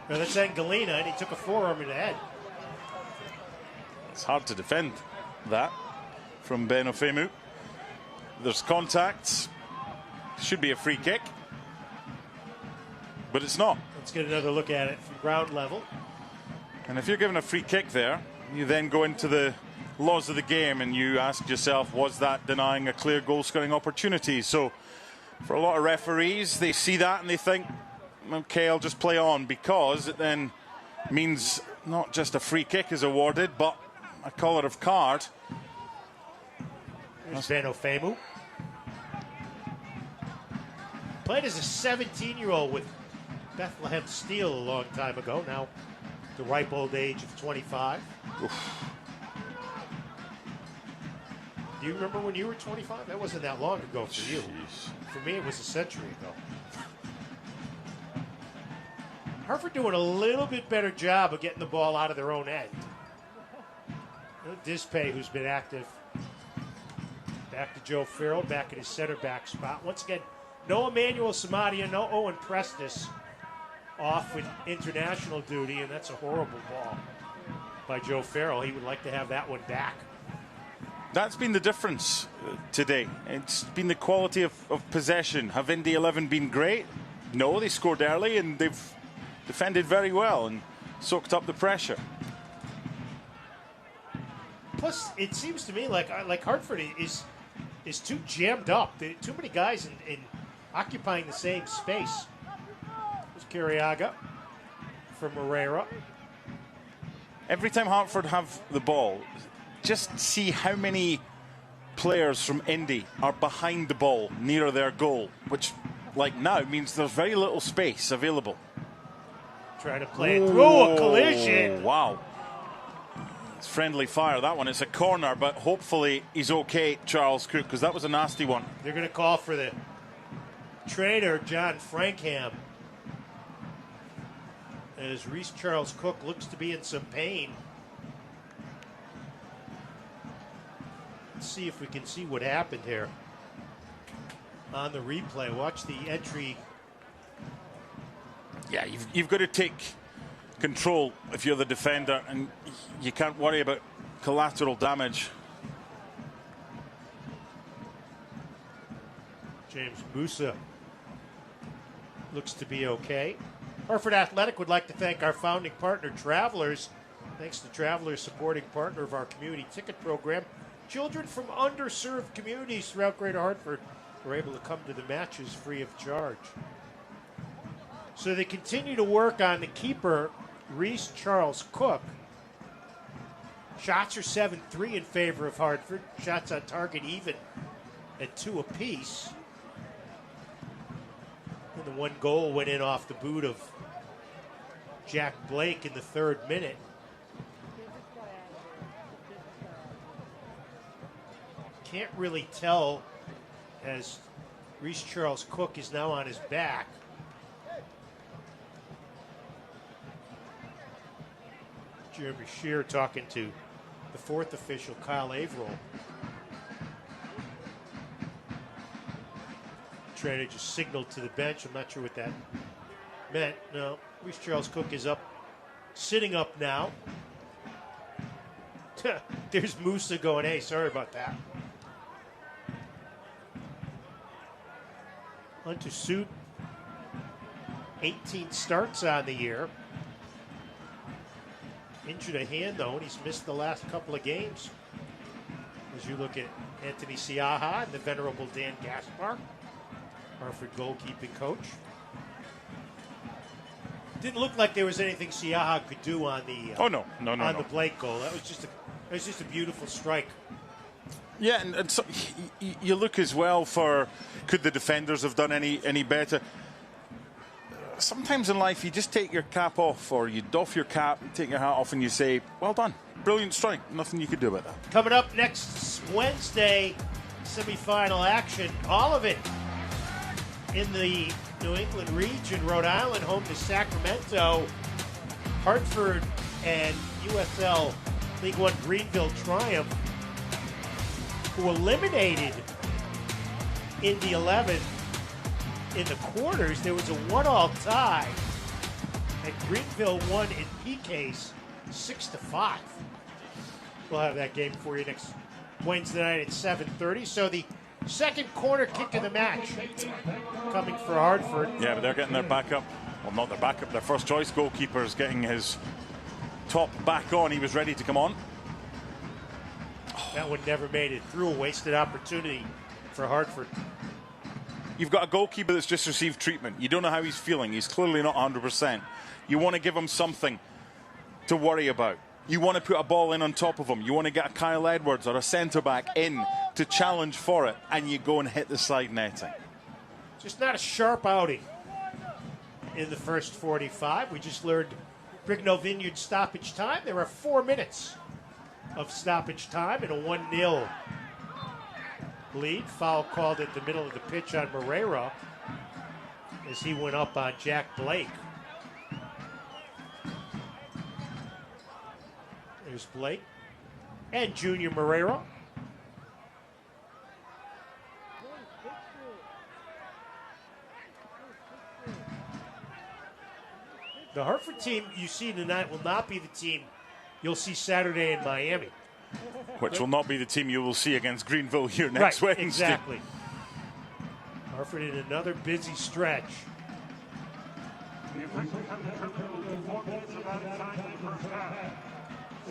Now that's Engalina, and he took a forearm in the head. It's hard to defend that from Ben Ofemu. There's contact. Should be a free kick. But it's not. Let's get another look at it from ground level. And if you're given a free kick there, you then go into the laws of the game and you ask yourself, was that denying a clear goal-scoring opportunity? So for a lot of referees, they see that and they think, okay, I'll just play on, because it then means not just a free kick is awarded, but a colour of card. There's Ben Ofemu. Played as a 17-year-old with Bethlehem Steel a long time ago. Now, the ripe old age of 25. Oof. Do you remember when you were 25? That wasn't that long ago for you. For me, it was a century ago. Hartford doing a little bit better job of getting the ball out of their own end. Dispay, who's been active. Back to Joe Farrell, back at his center back spot. Once again, no Emmanuel Samadia, no Owen Prestis off with international duty, and that's a horrible ball by Joe Farrell. He would like to have that one back. That's been the difference today. It's been the quality of possession. Have Indy 11 been great? No, they scored early and they've defended very well and soaked up the pressure. Plus, it seems to me like Hartford is too jammed up. Too many guys in occupying the same space. There's Carriaga from Herrera. Every time Hartford have the ball, just see how many players from Indy are behind the ball near their goal, which, like now, means there's very little space available. Trying to play it through a collision. Wow. It's friendly fire, that one. It's a corner, but hopefully he's okay, Charles Cook, because that was a nasty one. They're going to call for the trainer, John Frankham, as Reese Charles Cook looks to be in some pain. Let's see if we can see what happened here on the replay. Watch the entry. Yeah, you've got to take control if you're the defender, and you can't worry about collateral damage. James Musa looks to be okay. Hartford Athletic would like to thank our founding partner, Travelers. Thanks to Travelers, supporting partner of our community ticket program. Children from underserved communities throughout Greater Hartford were able to come to the matches free of charge. So they continue to work on the keeper, Reese Charles Cook. Shots are 7-3 in favor of Hartford. Shots on target even at 2 apiece. And the one goal went in off the boot of Jack Blake in the 3rd minute. Can't really tell as Reese Charles Cook is now on his back. Jeremy Shear talking to the 4th official, Kyle Averill. Trainer just signaled to the bench. I'm not sure what that meant. No, Reese Charles Cook is up, sitting up now. There's Musa going, hey, sorry about that. Hunter Suit, 18 starts on the year. Injured a hand, though, and he's missed the last couple of games. As you look at Anthony Siaha and the venerable Dan Gaspar, Hartford goalkeeping coach. Didn't look like there was anything Siaha could do on the the Blake goal. That was just a beautiful strike. Yeah, and so you look as well for, could the defenders have done any better? Sometimes in life you just take your cap off, or you doff your cap, take your hat off, and you say, well done, brilliant strike, nothing you could do about that. Coming up next Wednesday, semifinal action, all of it in the New England region, Rhode Island, home to Sacramento. Hartford and USL League One Greenville Triumph, who eliminated Indy 11 in the quarters. There was a 1-1 tie, and Greenville won in PKs 6-5. We'll have that game for you next Wednesday night at 7:30. So the second corner kick of the match coming for Hartford. Yeah, but they're getting their backup. Well, not their backup. Their first choice goalkeeper is getting his top back on. He was ready to come on. That one never made it through. A wasted opportunity for Hartford. You've got a goalkeeper that's just received treatment. You don't know how he's feeling. He's clearly not 100%. You want to give him something to worry about. You want to put a ball in on top of him. You want to get a Kyle Edwards or a centre-back in to challenge for it, and you go and hit the side netting. Just not a sharp outing in the first 45. We just learned Brigno Vineyard stoppage time. There are 4 minutes of stoppage time and a 1-0 lead. Foul called at the middle of the pitch on Moreira as he went up on Jack Blake. There's Blake and Junior Moreira. The Hartford team you see tonight will not be the team you'll see Saturday in Miami. Which will not be the team you will see against Greenville here next Wednesday. Exactly. Hartford in another busy stretch.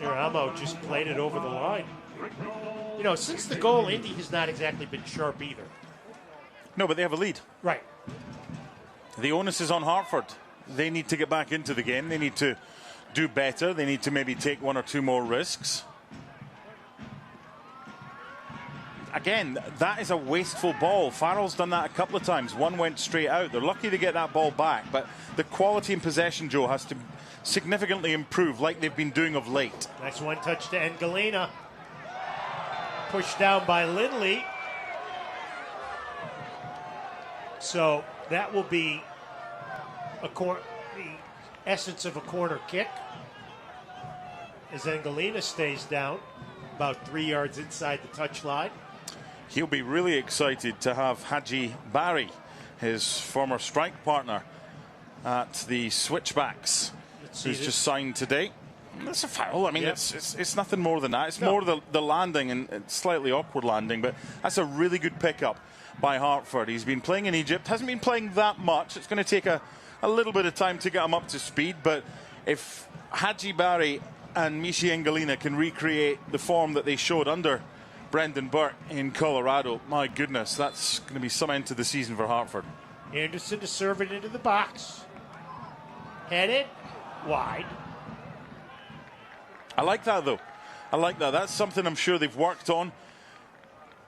Amo just played it over the line. You know, since the goal, Indy has not exactly been sharp either. No, but they have a lead. Right. The onus is on Hartford. They need to get back into the game. They need to do better. They need to maybe take 1 or 2 more risks. Again, that is a wasteful ball. Farrell's done that a couple of times. One went straight out. They're lucky to get that ball back, but the quality in possession, Joe, has to significantly improve like they've been doing of late. Nice one touch to Engalina. Pushed down by Lindley. So that will be the essence of a corner kick as Engalina stays down about 3 yards inside the touchline. He'll be really excited to have Haji Barry, his former strike partner at the Switchbacks, who's just signed today. That's a foul. I mean, it's nothing more than that. It's more the landing, and it's slightly awkward landing, but that's a really good pickup by Hartford. He's been playing in Egypt, hasn't been playing that much. It's going to take a little bit of time to get him up to speed, but if Haji Barry and Michi Engalina can recreate the form that they showed under Brendan Burke in Colorado, my goodness, that's going to be some end to the season for Hartford. Anderson to serve it into the box. Headed wide. I like that, though. I like that. That's something I'm sure they've worked on.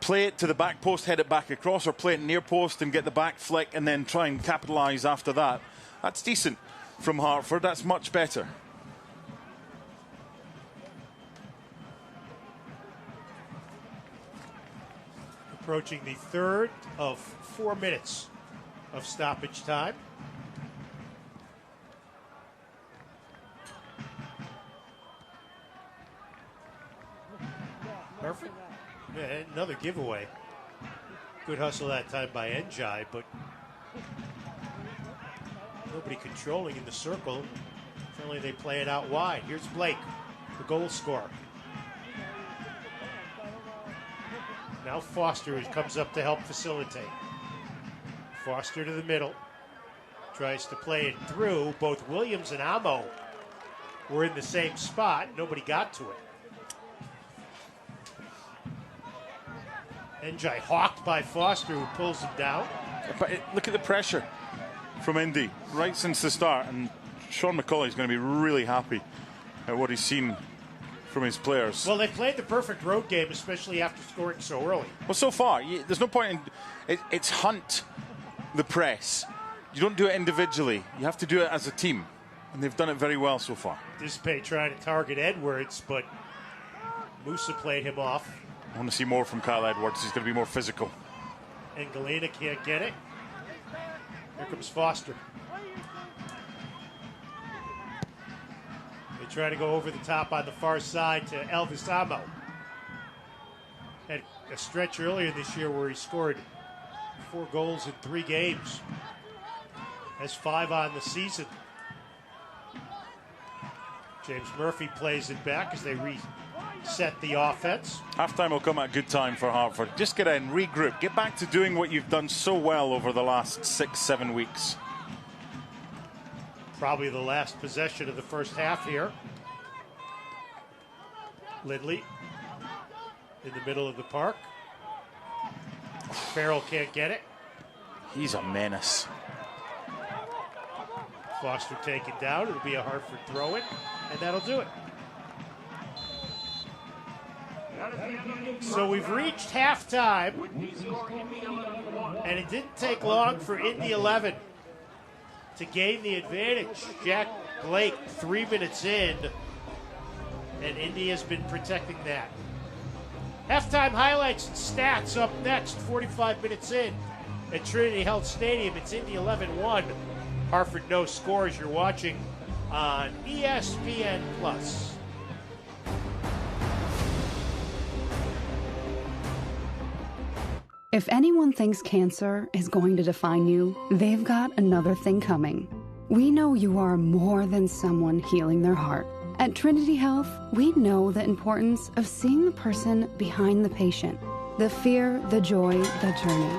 Play it to the back post, head it back across, or play it near post and get the back flick and then try and capitalise after that. That's decent from Hartford. That's much better. Approaching the third of 4 minutes of stoppage time. Perfect. Yeah, another giveaway. Good hustle that time by Njai, but nobody controlling in the circle. Finally, they play it out wide. Here's Blake, the goal scorer. Now Foster comes up to help facilitate. Foster to the middle. Tries to play it through. Both Williams and Amo were in the same spot. Nobody got to it. Njai hawked by Foster, who pulls him down. But look at the pressure from Indy right since the start. And Sean McCauley is going to be really happy at what he's seen from his players. Well, they played the perfect road game, especially after scoring so early. Well, so far, there's no point in it's hunt the press. You don't do it individually. You have to do it as a team. And they've done it very well so far. Dispay trying to target Edwards, but Musa played him off. I want to see more from Kyle Edwards. He's going to be more physical. And Galena can't get it. Here comes Foster. They try to go over the top on the far side to Elvis Amo. Had a stretch earlier this year where he scored 4 goals in 3 games. Has 5 on the season. James Murphy plays it back as they reset the offense. Halftime will come at a good time for Hartford. Just get in, regroup, get back to doing what you've done so well over the last 6-7 weeks. Probably the last possession of the first half here. Lindley in the middle of the park. Farrell can't get it. He's a menace. Foster taken down. It'll be a Hartford throw-in, and that'll do it. So we've reached halftime, and it didn't take long for Indy 11 to gain the advantage. Jack Blake 3 minutes in, and Indy has been protecting that. Halftime highlights and stats up next, 45 minutes in at Trinity Health Stadium. It's Indy 11-1, Hartford no scores. You're watching on ESPN+. If anyone thinks cancer is going to define you, they've got another thing coming. We know you are more than someone healing their heart. At Trinity Health, we know the importance of seeing the person behind the patient, the fear, the joy, the journey.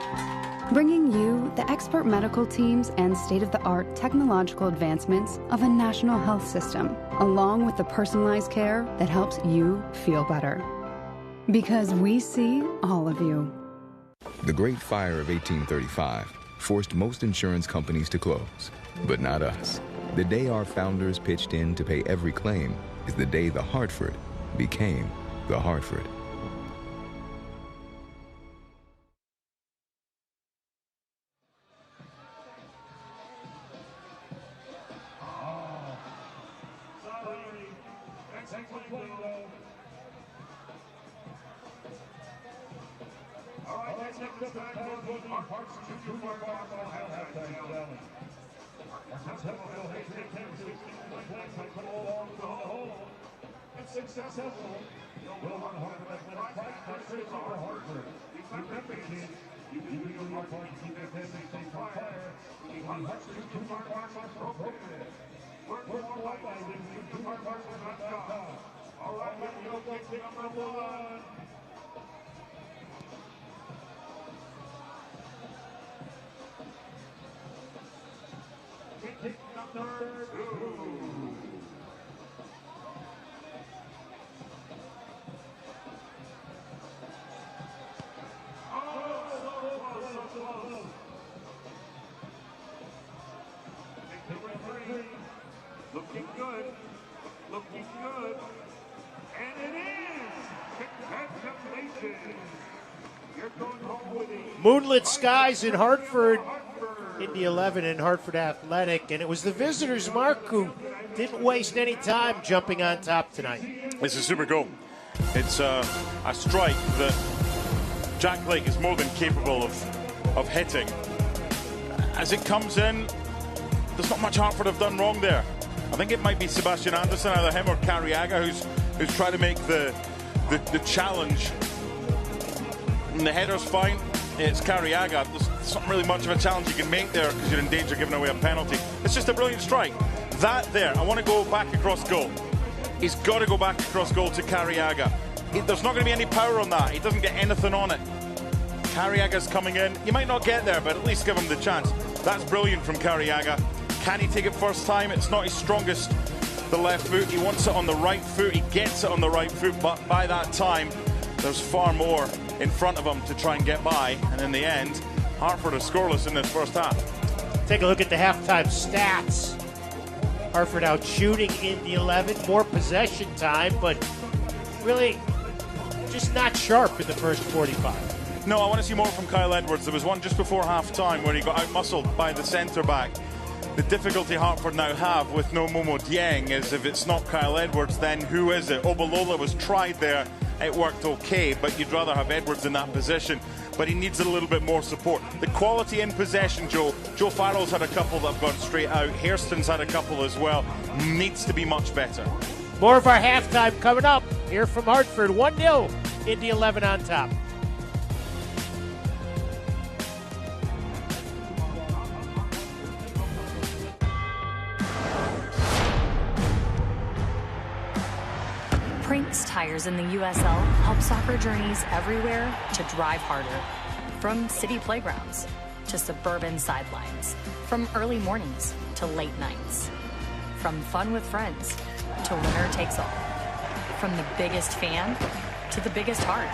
Bringing you the expert medical teams and state-of-the-art technological advancements of a national health system, along with the personalized care that helps you feel better. Because we see all of you. The Great Fire of 1835 forced most insurance companies to close, but not us. The day our founders pitched in to pay every claim is the day the Hartford became the Hartford. Looking good. Looking good. And it is! Congratulations! You're going home with a Moonlit skies in Hartford, Indy 11 and Hartford Athletic, and it was the visitors, Mark, who didn't waste any time jumping on top tonight. It's a super goal. It's a strike that Jack Blake is more than capable of hitting. As it comes in, there's not much Hartford have done wrong there. I think it might be Sebastian Anderson, either him or Carriaga, who's trying to make the challenge. And the header's fine. It's Carriaga. There's not really much of a challenge you can make there because you're in danger of giving away a penalty. It's just a brilliant strike. That there, I want to go back across goal. He's got to go back across goal to Carriaga. There's not going to be any power on that. He doesn't get anything on it. Carriaga's coming in. You might not get there, but at least give him the chance. That's brilliant from Carriaga. Can he take it first time? It's not his strongest, the left foot. He wants it on the right foot. He gets it on the right foot, but by that time, there's far more in front of him to try and get by. And in the end, Hartford is scoreless in this first half. Take a look at the halftime stats. Hartford out shooting Indy 11, more possession time, but really just not sharp in the first 45. No, I want to see more from Kyle Edwards. There was one just before half-time where he got out-muscled by the centre-back. The difficulty Hartford now have with no Momo Dieng is if it's not Kyle Edwards, then who is it? Obalola was tried there. It worked okay, but you'd rather have Edwards in that position. But he needs a little bit more support. The quality in possession, Joe Farrell's had a couple that have gone straight out. Hairston's had a couple as well. Needs to be much better. More of our halftime coming up here from Hartford. 1-0, Indy 11 on top. Prinks Tires in the USL help soccer journeys everywhere to drive harder. From city playgrounds to suburban sidelines. From early mornings to late nights. From fun with friends to winner takes all. From the biggest fan to the biggest heart.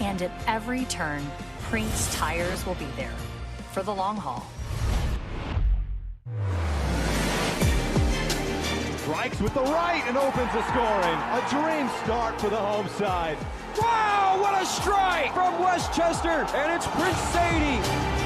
And at every turn, Prinks Tires will be there for the long haul. strikes with the right and opens the scoring. A dream start for the home side. Wow, what a strike from Westchester, and it's Prince Sadie.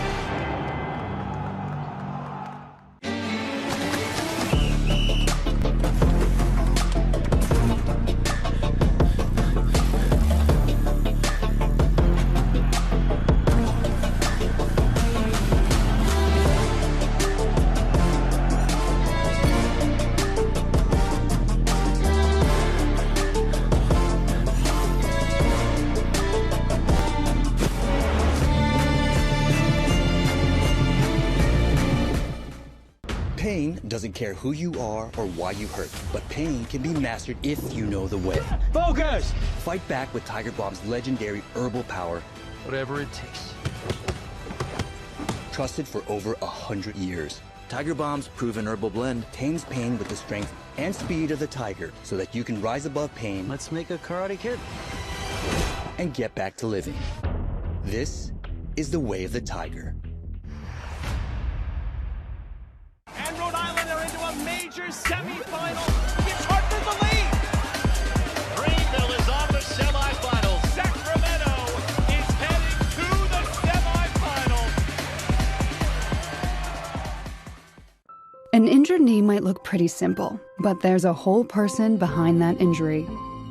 Pain doesn't care who you are or why you hurt, but pain can be mastered if you know the way. Focus! Fight back with Tiger Bomb's legendary herbal power. Whatever it takes. Trusted for over 100 years. Tiger Bomb's proven herbal blend tames pain with the strength and speed of the tiger so that you can rise above pain. Let's make a Karate Kid. And get back to living. This is the way of the tiger. And Rhode Island are into a major semifinal. It's Hartford the lead. Greenville is on the semifinals. Sacramento is heading to the semifinals. An injured knee might look pretty simple, but there's a whole person behind that injury.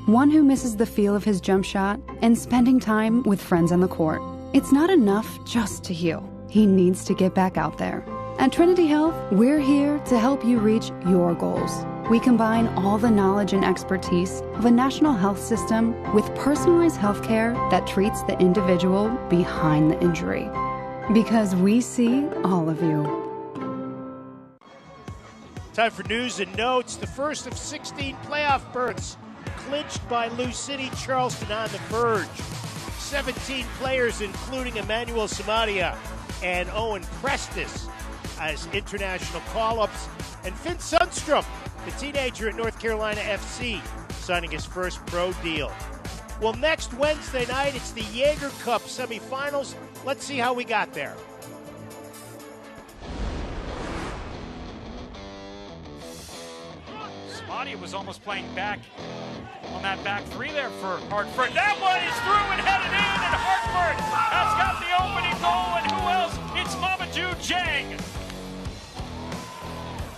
One who misses the feel of his jump shot and spending time with friends on the court. It's not enough just to heal. He needs to get back out there. At Trinity Health, we're here to help you reach your goals. We combine all the knowledge and expertise of a national health system with personalized health care that treats the individual behind the injury. Because we see all of you. Time for news and notes. The first of 16 playoff berths clinched by Lou City Charleston on the verge. 17 players, including Emmanuel Samadia and Owen Prestis, as international call-ups, and Finn Sundstrom, the teenager at North Carolina FC, signing his first pro deal. Well, next Wednesday night, it's the Jaeger Cup semifinals. Let's see how we got there. Samadia was almost playing back on that back three there for Hartford. That one is through and headed in, and Hartford has got the opening goal, and who else? It's Mamadou Jang.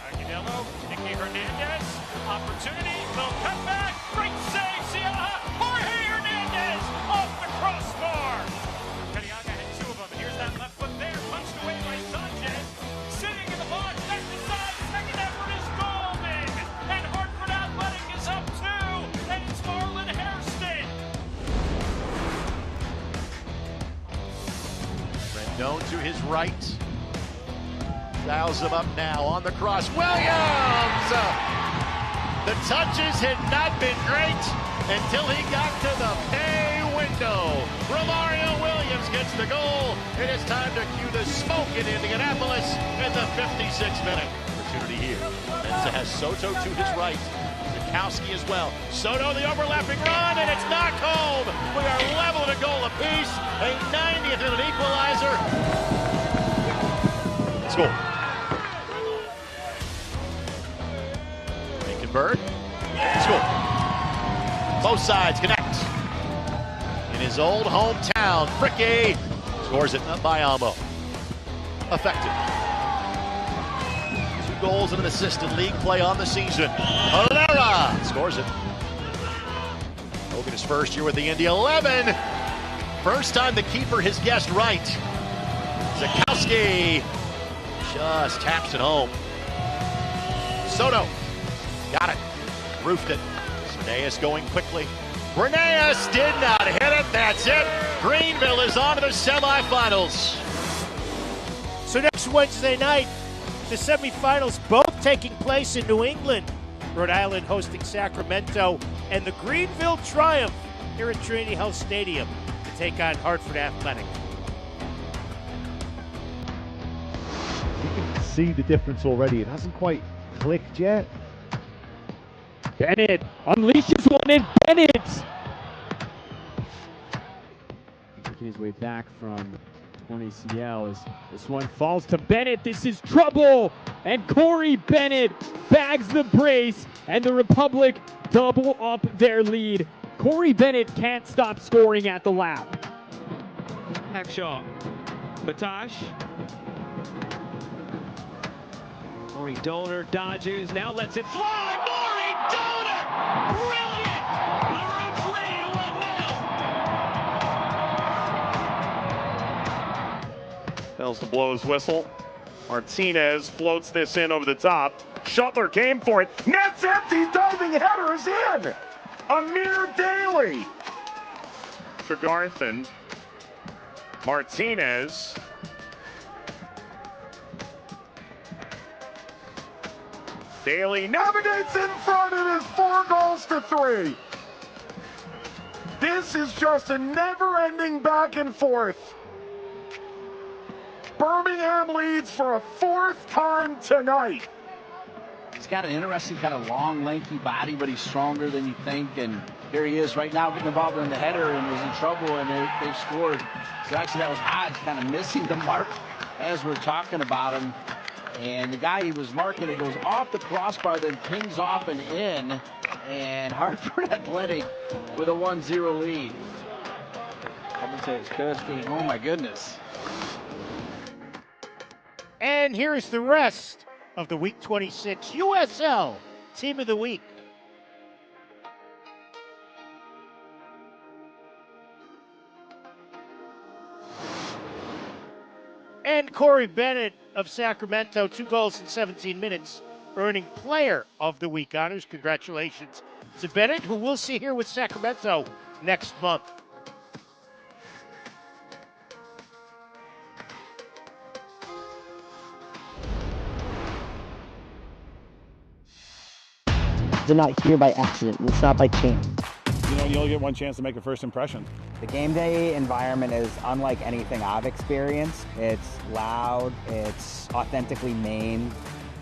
Aguilera, Nicky Hernandez, opportunity, little cutback, great save, Siaha, Jorge Hernandez off the crossbar. Cariaga had two of them, and here's that left foot there, punched away by Sanchez, sitting in the box, back to side, second effort is golden, and Hartford Athletic is up two, and it's Marlon Hairston. Rendon to his right. Dials him up now on the cross. Williams! The touches had not been great until he got to the pay window. Romario Williams gets the goal. It is time to cue the smoke in Indianapolis in the 56th minute. Opportunity here. Mensa has Soto to his right. Zukowski as well. Soto the overlapping run, and it's not home. We are level at a goal apiece. A 90th and an equalizer. Score. Bird. Score. Both sides connect. In his old hometown, Fricke scores it by Amo. Effective. 2 goals and an assist in league play on the season. Herrera scores it. Hogan his first year with the Indy 11. First time the keeper has guessed right. Zukowski just taps it home. Soto. Got it. Roofed it. Bernays going quickly. Bernays did not hit it. That's it. Greenville is on to the semifinals. So next Wednesday night, the semifinals both taking place in New England. Rhode Island hosting Sacramento, and the Greenville Triumph here at Trinity Health Stadium to take on Hartford Athletic. You can see the difference already. It hasn't quite clicked yet. Bennett unleashes one, and Bennett making his way back from torn ACL as this one falls to Bennett. This is trouble, and Corey Bennett bags the brace, and the Republic double up their lead. Corey Bennett can't stop scoring at the lap. Hackshaw, Batash. Maury Donor dodges, now lets it fly. Maury Donor! Brilliant! The Roots lead 1-0. Fails to blow his whistle. Martinez floats this in over the top. Shuttler came for it. Net's empty. Diving header is in. Amir Daly. Tregarthen. Martinez. Daly navigates in front. It is 4-3. This is just a never-ending back and forth. Birmingham leads for a 4th time tonight. He's got an interesting kind of long, lanky body, but he's stronger than you think. And here he is right now getting involved in the header and was in trouble, and they scored. So actually that was Hodge kind of missing the mark as we're talking about him. And the guy he was marking, it goes off the crossbar, then pings off and in. And Hartford Athletic with a 1-0 lead. Commentators Kirsty, oh my goodness. And here is the rest of the Week 26 USL Team of the Week. And Corey Bennett of Sacramento, 2 goals in 17 minutes, earning Player of the Week honors. Congratulations to Bennett, who we'll see here with Sacramento next month. They're not here by accident. It's not by chance. You know, you only get one chance to make a first impression. The game day environment is unlike anything I've experienced. It's loud, it's authentically Maine.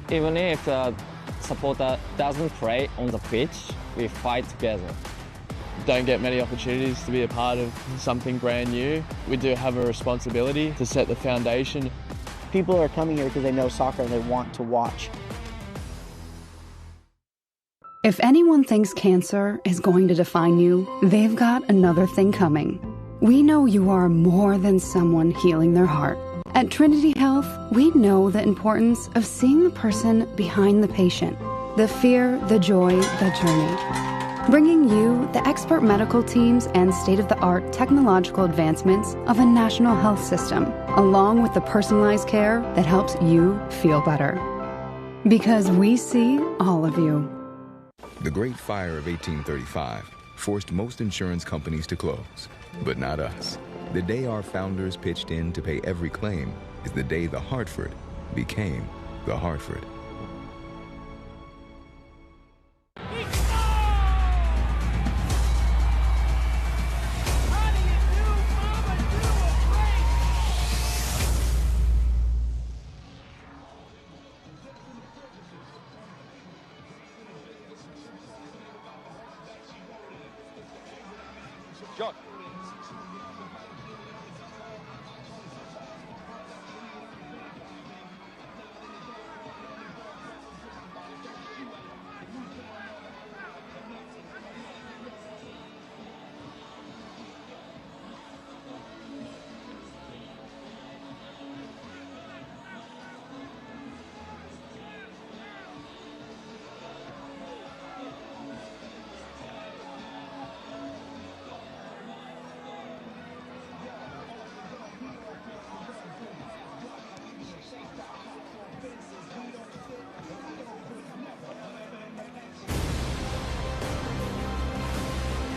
Even if the supporter doesn't play on the pitch, we fight together. Don't get many opportunities to be a part of something brand new. We do have a responsibility to set the foundation. People are coming here because they know soccer and they want to watch. If anyone thinks cancer is going to define you, they've got another thing coming. We know you are more than someone healing their heart. At Trinity Health, we know the importance of seeing the person behind the patient, the fear, the joy, the journey. Bringing you the expert medical teams and state-of-the-art technological advancements of a national health system, along with the personalized care that helps you feel better. Because we see all of you. The Great Fire of 1835 forced most insurance companies to close, but not us. The day our founders pitched in to pay every claim is the day the Hartford became the Hartford. John.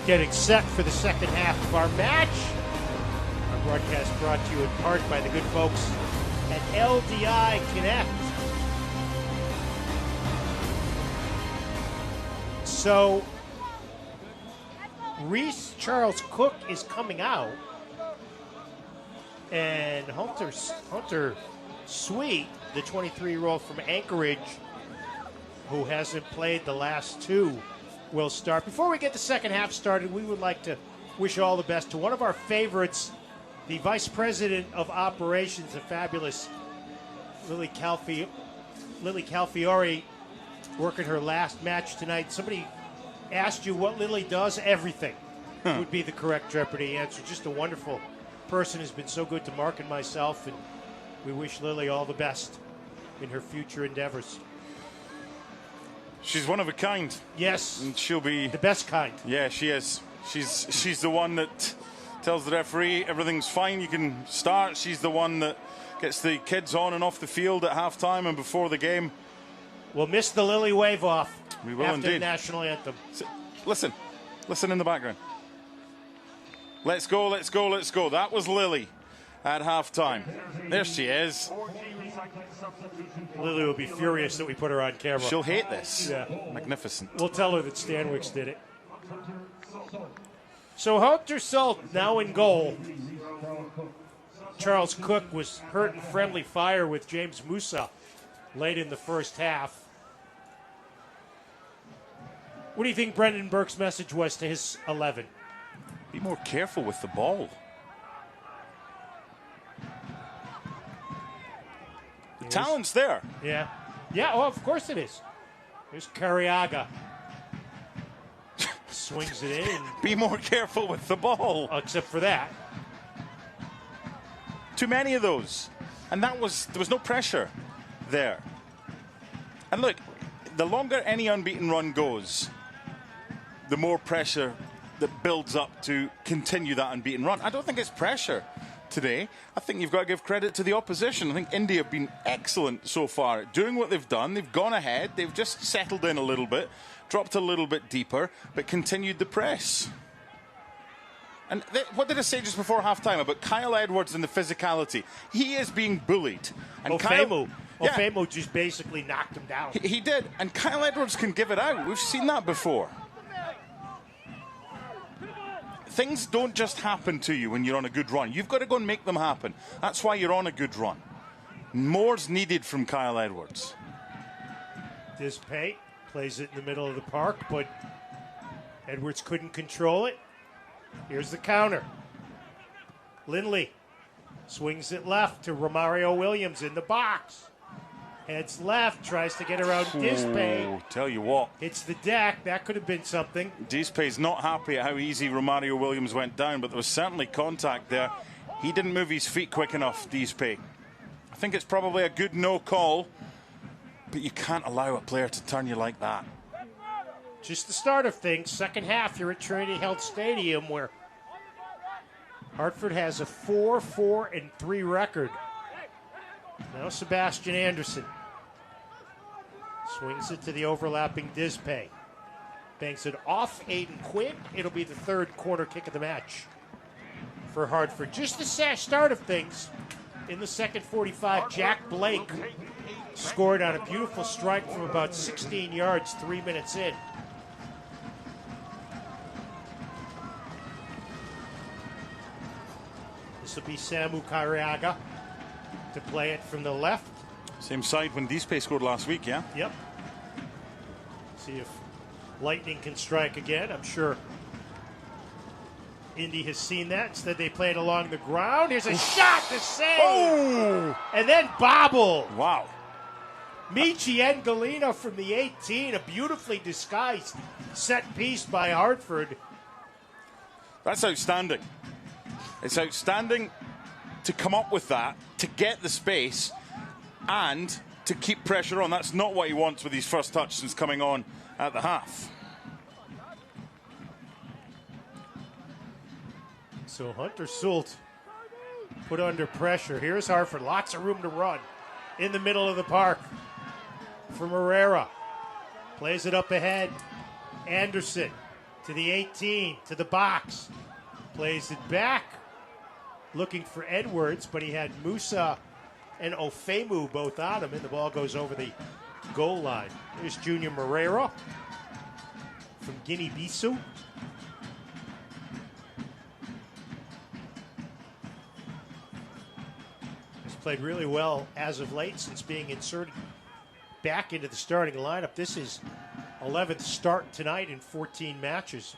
Getting set for the second half of our match. Our broadcast brought to you in part by the good folks at LDI Connect. So, Reese Charles Cook is coming out, and Hunter Sweet, the 23-year-old from Anchorage, who hasn't played the last two, will start. Before we get the second half started, we would like to wish all the best to one of our favorites The Vice President of Operations, the fabulous Lily Calfiore, working her last match tonight. Somebody asked you what Lily does. Everything would be the correct Jeopardy answer. Just a wonderful person, has been so good to Mark and myself, and we wish Lily all the best in her future endeavors. She's one of a kind. Yes. And she'll be the best kind. Yeah, she is. She's the one that tells the referee everything's fine, you can start. She's the one that gets the kids on and off the field at halftime and before the game. We'll miss the Lily wave off we will after indeed. the national anthem. Listen in the background. Let's go, let's go, let's go. That was Lily at halftime. There she is. Lily will be furious that we put her on camera. She'll hate this. Yeah. Magnificent. We'll tell her that Stanwicks did it. So Hunter Sult now in goal. Charles Cook was hurt in friendly fire with James Musa late in the first half. What do you think Brendan Burke's message was to his 11? Be more careful with the ball. The talent's there. Yeah. Yeah, oh, of course it is. There's Cariaga. Swings it in. Be more careful with the ball. Except for that. Too many of those. And there was no pressure there. And look, the longer any unbeaten run goes, the more pressure that builds up to continue that unbeaten run. I don't think it's pressure today. I think you've got to give credit to the opposition. I think Indy have been excellent so far at doing what they've done. They've gone ahead. They've just settled in a little bit, dropped a little bit deeper, but continued the press. And what did I say just before halftime about Kyle Edwards and the physicality? He is being bullied. And Ofemo just basically knocked him down. He did. And Kyle Edwards can give it out. We've seen that before. Things don't just happen to you when you're on a good run. You've got to go and make them happen. That's why you're on a good run. More's needed from Kyle Edwards. Dispay plays it in the middle of the park, but Edwards couldn't control it. Here's the counter. Lindley swings it left to Romario Williams in the box. Heads left, tries to get around Dispay. Tell you what. Hits the deck. That could have been something. Dispay's not happy at how easy Romario Williams went down, but there was certainly contact there. He didn't move his feet quick enough, Dispay. I think it's probably a good no call, but you can't allow a player to turn you like that. Just the start of things. Second half, you're at Trinity Health Stadium, where Hartford has a 4-4-3 record. Now Sebastian Anderson swings it to the overlapping Dispay. Banks it off Aiden Quinn. It'll be the third corner kick of the match for Hartford. Just the start of things. In the second 45, Jack Blake scored on a beautiful strike from about 16 yards 3 minutes in. This will be Samu Cariaga to play it from the left. Same side when Dispay scored last week, yeah? Yep. See if lightning can strike again. I'm sure Indy has seen that. Instead, they play it along the ground. Here's a shot to save. Oh! And then bobble. Wow. Michi Engalino from the 18. A beautifully disguised set piece by Hartford. That's outstanding. It's outstanding to come up with that, to get the space, and to keep pressure on. That's not what he wants with his first touch since coming on at the half. So Hunter Sult put under pressure. Here's Hartford. Lots of room to run in the middle of the park for Herrera. Plays it up ahead. Anderson to the 18, to the box. Plays it back. Looking for Edwards, but he had Musa and Ofemu both on him, and the ball goes over the goal line. There's Junior Moreira from Guinea-Bissau. He's played really well as of late since being inserted back into the starting lineup. This is 11th start tonight in 14 matches.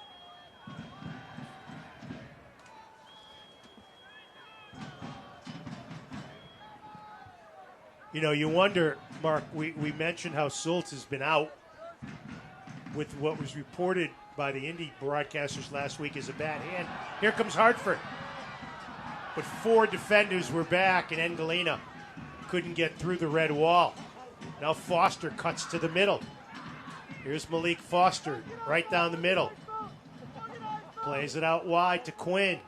You know, you wonder, Mark, we mentioned how Schultz has been out with what was reported by the Indy broadcasters last week as a bad hand. Here comes Hartford. But 4 defenders were back, and Engelina couldn't get through the red wall. Now Foster cuts to the middle. Here's Malik Foster right down the middle. Plays it out wide to Quinn.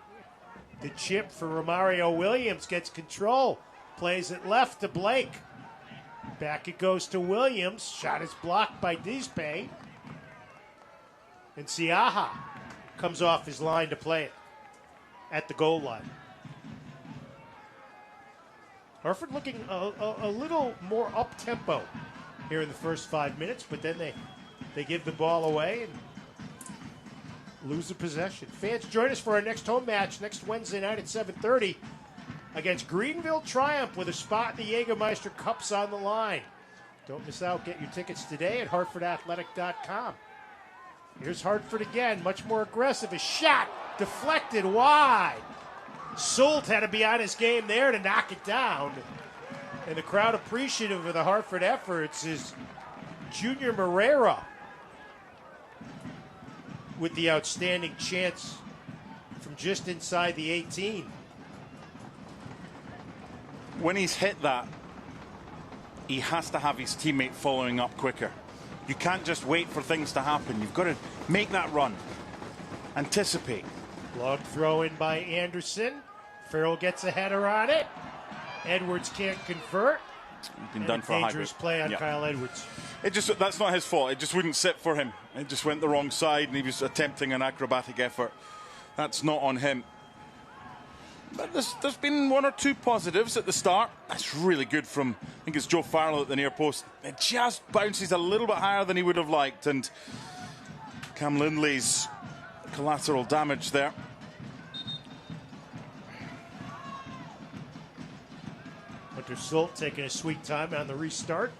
The chip for Romario Williams gets control. Plays it left to Blake. Back it goes to Williams. Shot is blocked by Dispe. And Siaha comes off his line to play it at the goal line. Hartford looking a little more up-tempo here in the first 5 minutes, but then they give the ball away and lose the possession. Fans, join us for our next home match next Wednesday night at 7:30 against Greenville Triumph with a spot in the Jägermeister Cups on the line. Don't miss out. Get your tickets today at hartfordathletic.com. Here's Hartford again, much more aggressive. A shot deflected wide. Sult had to be on his game there to knock it down. And the crowd appreciative of the Hartford efforts is Junior Moreira with the outstanding chance from just inside the 18. When he's hit that, he has to have his teammate following up quicker. You can't just wait for things to happen. You've got to make that run. Anticipate. Long throw in by Anderson. Farrell gets a header on it. Edwards can't convert. Been done for a dangerous hybrid. play on Kyle Edwards. That's not his fault. It just wouldn't sit for him. It just went the wrong side and he was attempting an acrobatic effort. That's not on him. But there's been 1 or 2 positives at the start. That's really good from, I think it's Joe Farrell at the near post. It just bounces a little bit higher than he would have liked. And Cam Lindley's collateral damage there. Hunter Sult taking a sweet time on the restart.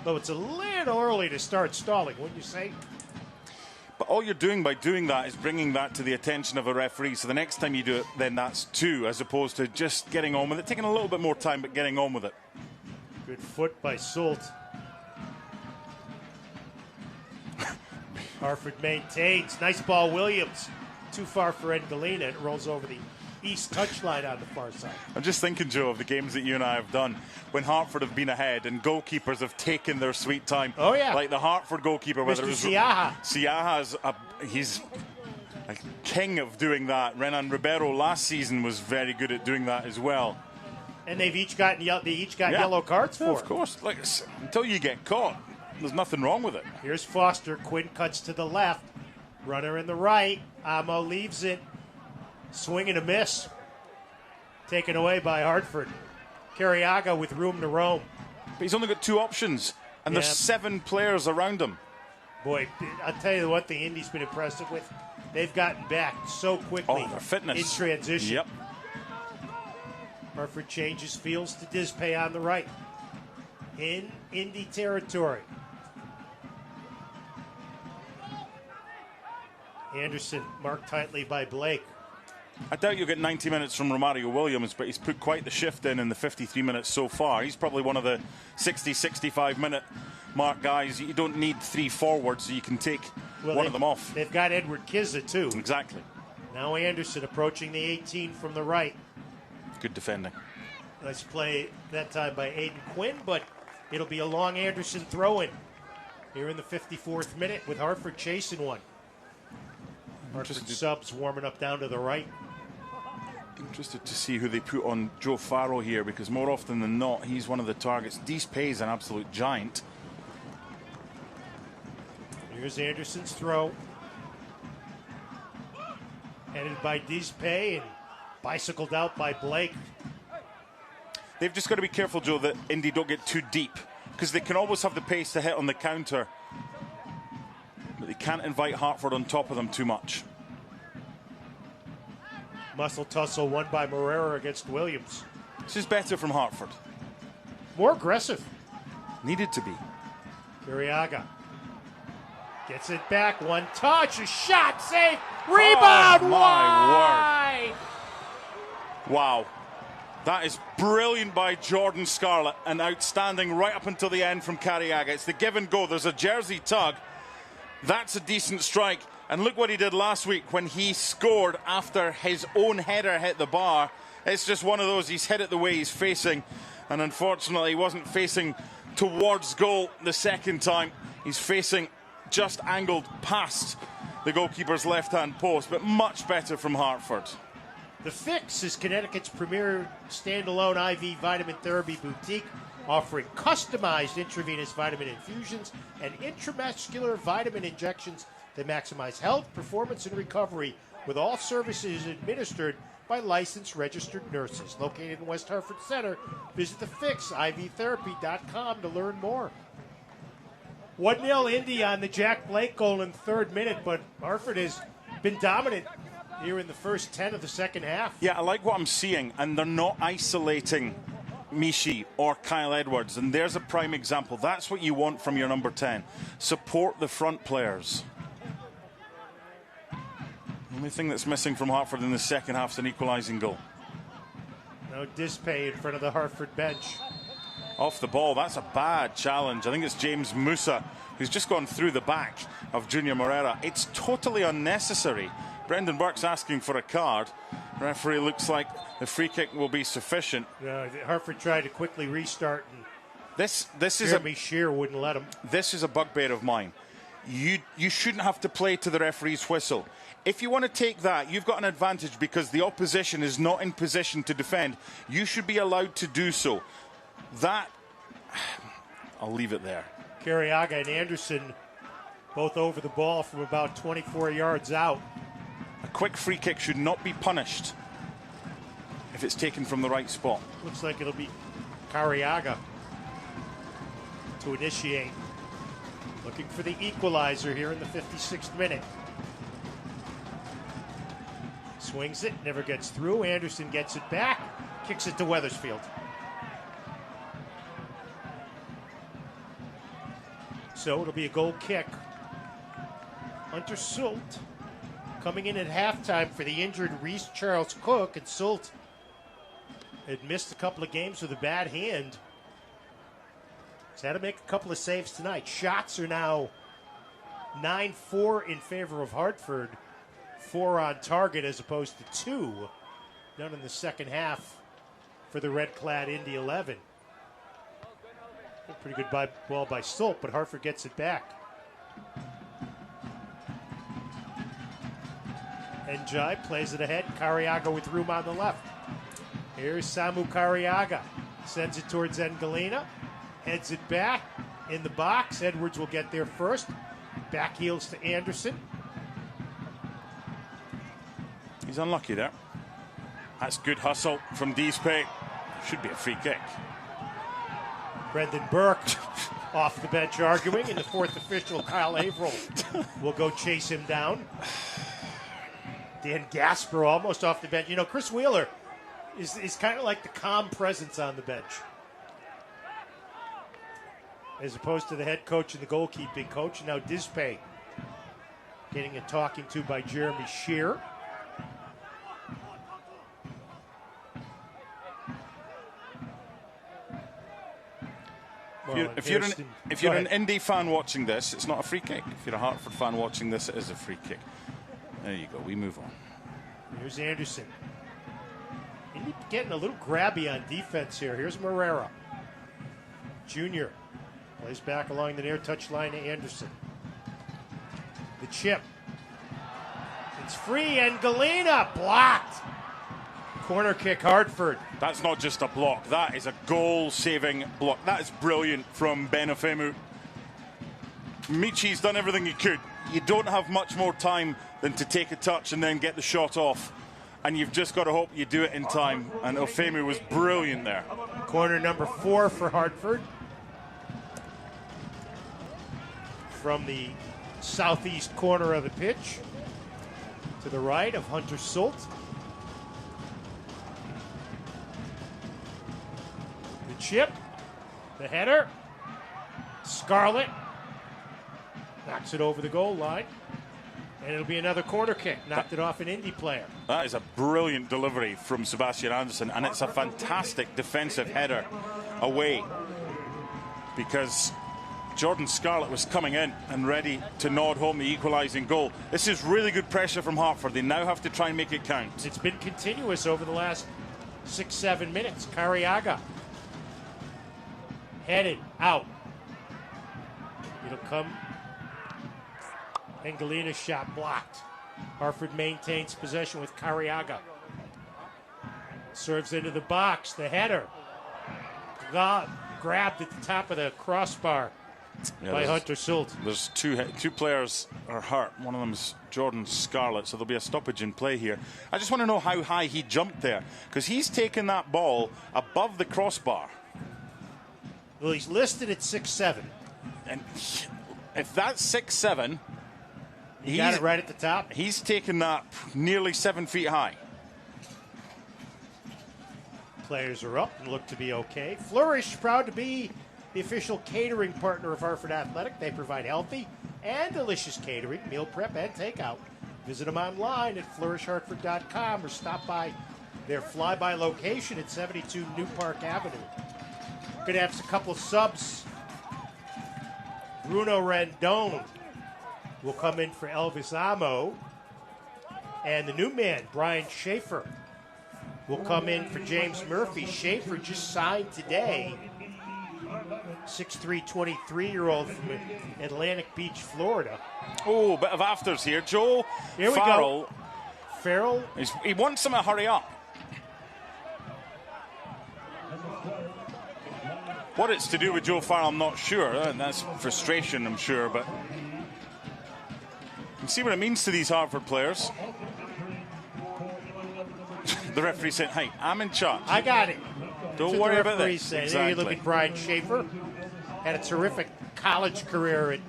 Though it's a little early to start stalling, wouldn't you say? But all you're doing by doing that is bringing that to the attention of a referee. So the next time you do it, then that's 2, as opposed to just getting on with it. Taking a little bit more time, but getting on with it. Good foot by Sult. Hartford maintains. Nice ball, Williams. Too far for Engelina. It rolls over the east touchline on the far side. I'm just thinking, Joe, of the games that you and I have done when Hartford have been ahead and goalkeepers have taken their sweet time. Oh, yeah. Like the Hartford goalkeeper, whether Mr. it was Siaha. Siaha's he's a king of doing that. Renan Ribeiro last season was very good at doing that as well. And they've each got yellow cards for it. Of course. Like, until you get caught, there's nothing wrong with it. Here's Foster. Quinn cuts to the left. Runner in the right. Amo leaves it. Swing and a miss. Taken away by Hartford. Carriaga with room to roam. But he's only got 2 options, and there's 7 players around him. Boy, I'll tell you what the Indy's been impressive with. They've gotten back so quickly their fitness. in transition. Yep. Hartford changes fields to Dispe on the right. In Indy territory. Anderson marked tightly by Blake. I doubt you'll get 90 minutes from Romario Williams, but he's put quite the shift in the 53 minutes so far. He's probably one of the 60, 65-minute mark guys. You don't need 3 forwards, so you can take one of them off. They've got Edward Kizza, too. Exactly. Now Anderson approaching the 18 from the right. Good defending. Nice play that time by Aiden Quinn, but it'll be a long Anderson throw-in here in the 54th minute with Hartford chasing one. Hartford subs warming up down to the right. Interested to see who they put on Joe Farrell here, because more often than not, he's one of the targets. Dispe is an absolute giant. Here's Anderson's throw. Headed by Dispe and bicycled out by Blake. They've just got to be careful, Joe, that Indy don't get too deep, because they can always have the pace to hit on the counter, but they can't invite Hartford on top of them too much. Muscle tussle won by Moreira against Williams. This is better from Hartford. More aggressive. Needed to be. Arriaga gets it back. One touch. A shot. Save. Rebound. Oh, my wide. word. Wow. That is brilliant by Jordan Scarlett and outstanding right up until the end from Cariaga. It's the give and go. There's a jersey tug. That's a decent strike. And look what he did last week when he scored after his own header hit the bar. It's just one of those, he's hit it the way he's facing. And unfortunately, he wasn't facing towards goal the second time. He's facing just angled past the goalkeeper's left-hand post, but much better from Hartford. The Fix is Connecticut's premier standalone IV vitamin therapy boutique, offering customized intravenous vitamin infusions and intramuscular vitamin injections that maximize health, performance, and recovery, with all services administered by licensed registered nurses. Located in West Hartford Center, visit thefixivtherapy.com to learn more. 1-0 Indy on the Jack Blake goal in the third minute, but Hartford has been dominant here in the first 10 of the second half. Yeah, I like what I'm seeing, and they're not isolating Mishi or Kyle Edwards, and there's a prime example. That's what you want from your number 10. Support the front players. The only thing that's missing from Hartford in the second half is an equalising goal. No Dispay in front of the Hartford bench. Off the ball, that's a bad challenge. I think it's James Musa who's just gone through the back of Junior Moreira. It's totally unnecessary. Brendan Burke's asking for a card. The referee looks like the free kick will be sufficient. Hartford tried to quickly restart, and this is Jeremy Shear wouldn't let him. This is a bugbear of mine. You shouldn't have to play to the referee's whistle. If you want to take that, you've got an advantage because the opposition is not in position to defend. You should be allowed to do so. That, I'll leave it there. Cariaga and Anderson both over the ball from about 24 yards out. A quick free kick should not be punished if it's taken from the right spot. Looks like it'll be Cariaga to initiate. Looking for the equalizer here in the 56th minute. Swings it, never gets through. Anderson gets it back, kicks it to Wethersfield. So it'll be a goal kick. Hunter Sult coming in at halftime for the injured Reese Charles Cook, and Sult had missed a couple of games with a bad hand. He's had to make a couple of saves tonight. Shots are now 9-4 in favor of Hartford. 4 on target as opposed to 2 done in the second half for the red-clad Indy 11. Pretty good ball by Sult, but Hartford gets it back. Njai plays it ahead. Cariaga with room on the left. Here's Samu Cariaga. Sends it towards Ngalina. Heads it back in the box. Edwards will get there first. Back heels to Anderson. He's unlucky there. That's good hustle from Dispay. Should be a free kick. Brendan Burke off the bench arguing, and the fourth official, Kyle Averill, will go chase him down. Dan Gasper almost off the bench. You know, Chris Wheeler is kind of like the calm presence on the bench, as opposed to the head coach and the goalkeeping coach. And now Dispay getting a talking to by Jeremy Shear. If you're an Indy fan watching this, it's not a free kick. If you're a Hartford fan watching this, it is a free kick. There you go. We move on. Here's Anderson. Indy getting a little grabby on defense here. Here's Moreira. Junior plays back along the near touch line to Anderson. The chip. It's free, and Galena blocked. Corner kick, Hartford. That's not just a block. That is a goal-saving block. That is brilliant from Benofemu. Michi's done everything he could. You don't have much more time than to take a touch and then get the shot off. And you've just got to hope you do it in time. And Ofemu was brilliant there. Corner number 4 for Hartford. From the southeast corner of the pitch. To the right of Hunter Sult. Chip, the header, Scarlett knocks it over the goal line. And it'll be another corner kick. Knocked it off an Indy player. That is a brilliant delivery from Sebastian Anderson, and it's a fantastic defensive header away, because Jordan Scarlett was coming in and ready to nod home the equalising goal. This is really good pressure from Hartford. They now have to try and make it count. It's been continuous over the last 6-7 minutes. Cariaga headed out. It'll come. And Galina's shot blocked. Hartford maintains possession with Cariaga. Serves into the box. The header. Grabbed at the top of the crossbar by Hunter Sult. There's two players are hurt. One of them is Jordan Scarlett, so there'll be a stoppage in play here. I just want to know how high he jumped there, because he's taken that ball above the crossbar. Well, he's listed at 6'7". And if that's 6'7", he got it right at the top. He's taken that nearly 7 feet high. Players are up and look to be okay. Flourish, proud to be the official catering partner of Hartford Athletic. They provide healthy and delicious catering, meal prep, and takeout. Visit them online at flourishhartford.com or stop by their flyby location at 72 New Park Avenue. Going to have a couple of subs. Bruno Rendon will come in for Elvis Amo. And the new man, Brian Schaefer, will come in for James Murphy. Schaefer just signed today. 6'3", 23-year-old from Atlantic Beach, Florida. Oh, bit of afters here. Joe Here we Farrell. go. Farrell. He wants him to hurry up. What it's to do with Joe Farrell, I'm not sure. That's frustration, I'm sure, but you can see what it means to these Hartford players. The referee said, hey, I'm in charge. I got it. Don't worry about this. Exactly. Exactly. You look at Brian Schaefer. Had a terrific college career at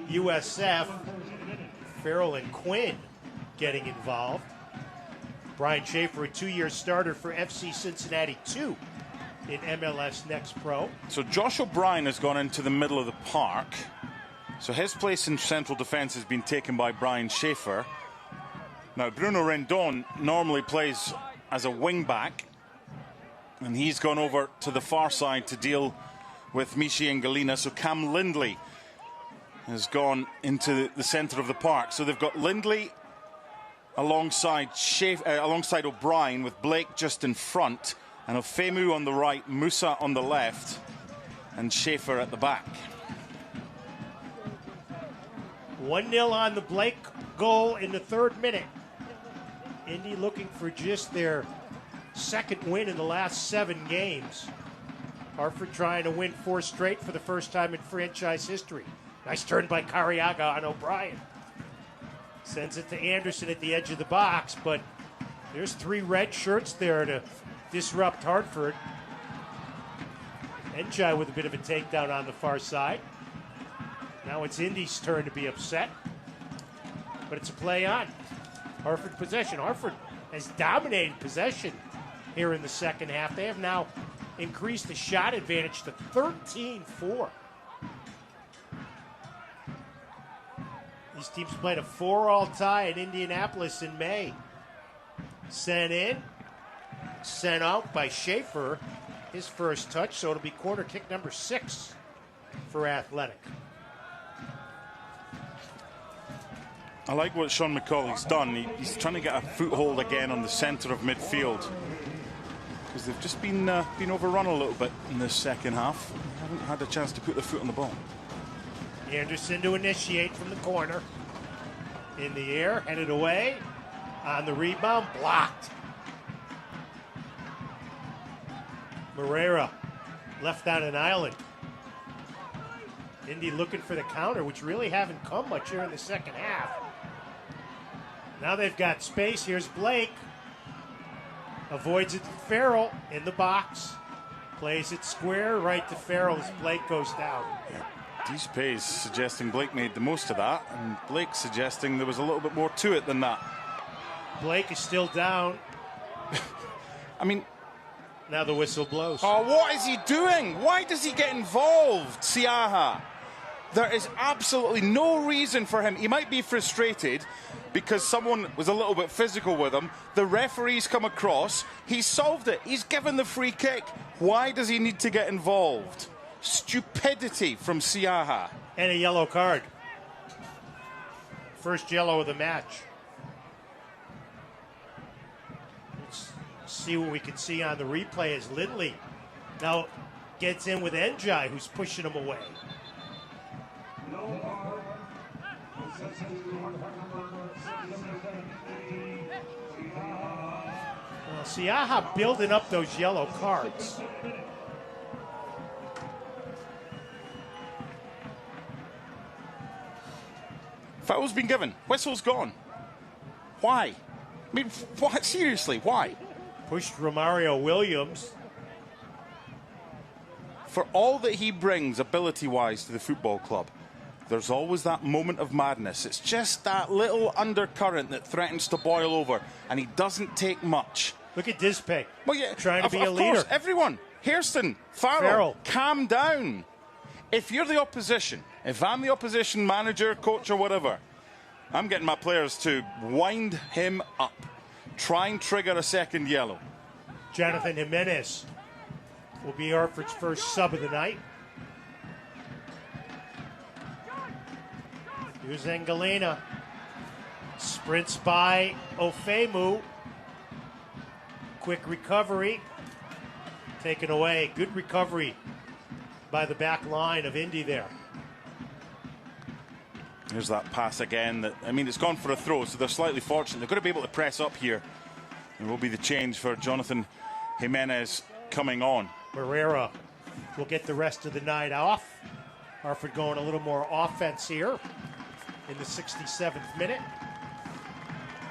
USF. Farrell and Quinn getting involved. Brian Schaefer, a 2-year starter for FC Cincinnati 2 in MLS Next Pro. So Josh O'Brien has gone into the middle of the park. So his place in central defence has been taken by Brian Schaefer. Now, Bruno Rendon normally plays as a wing-back, and he's gone over to the far side to deal with Michi and Galina. So Cam Lindley has gone into the centre of the park. So they've got Lindley alongside O'Brien, with Blake just in front, and Ofemu on the right, Musa on the left, and Schaefer at the back. 1-0 on the Blake goal in the 3rd minute. Indy looking for just their 2nd win in the last 7 games. Hartford trying to win 4 straight for the first time in franchise history. Nice turn by Cariaga on O'Brien. Sends it to Anderson at the edge of the box, but there's 3 red shirts there to disrupt Hartford. Njai with a bit of a takedown on the far side. Now it's Indy's turn to be upset, but it's a play on. Hartford possession. Hartford has dominated possession here in the 2nd half. They have now increased the shot advantage to 13-4. These teams played a 4-all tie in Indianapolis in May. Sent in, sent out by Schaefer. His first touch, so it'll be corner kick number 6 for Athletic. I like what Sean McCauley's done. He's trying to get a foothold again on the centre of midfield, because they've just been overrun a little bit in the 2nd half. They haven't had a chance to put their foot on the ball. Anderson to initiate from the corner. In the air, headed away. On the rebound, blocked. Moreira left on an island. Indy looking for the counter, which really haven't come much here in the 2nd half. Now they've got space. Here's Blake. Avoids it to Farrell in the box. Plays it square right to Farrell as Blake goes down. These pays suggesting Blake made the most of that, and Blake suggesting there was a little bit more to it than that. Blake is still down. I mean, now the whistle blows. Oh, what is he doing? Why does he get involved, Siaha? There is absolutely no reason for him. He might be frustrated because someone was a little bit physical with him. The referee's come across. He's solved it. He's given the free kick. Why does he need to get involved? Stupidity from Siaha. And a yellow card. First yellow of the match. Let's see what we can see on the replay as Lindley now gets in with Njai, who's pushing him away. Well, Siaha building up those yellow cards. Foul's been given. Whistle's gone. Why? I mean, what? Seriously, why? Pushed Romario Williams. For all that he brings ability-wise to the football club, there's always that moment of madness. It's just that little undercurrent that threatens to boil over, and he doesn't take much. Look at Dispeg. Well, yeah, trying to be a of leader. Course, everyone. Hairston, Farrell, calm down. If you're the opposition, if I'm the opposition manager, coach, or whatever, I'm getting my players to wind him up. Try and trigger a second yellow. Jonathan Jimenez will be Hartford's first sub of the night. Here's Angelina. Sprints by Ofemu. Quick recovery. Taken away. Good recovery by the back line of Indy there. Here's that pass again. It's gone for a throw, so they're slightly fortunate. They're going to be able to press up here. It will be the change for Jonathan Jimenez coming on. Barrera will get the rest of the night off. Hartford going a little more offense here in the 67th minute.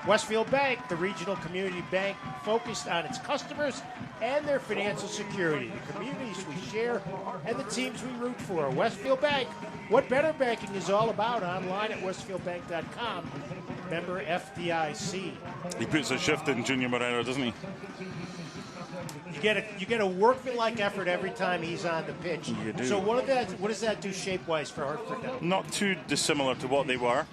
Westfield Bank, the regional community bank focused on its customers and their financial security, the communities we share and the teams we root for. Westfield Bank, what better banking is all about, online at westfieldbank.com. Member FDIC. He puts a shift in Junior Moreno, doesn't he? You get a workmanlike effort every time he's on the pitch. You do. So what does that do shape-wise for Hartford now? Not too dissimilar to what they were.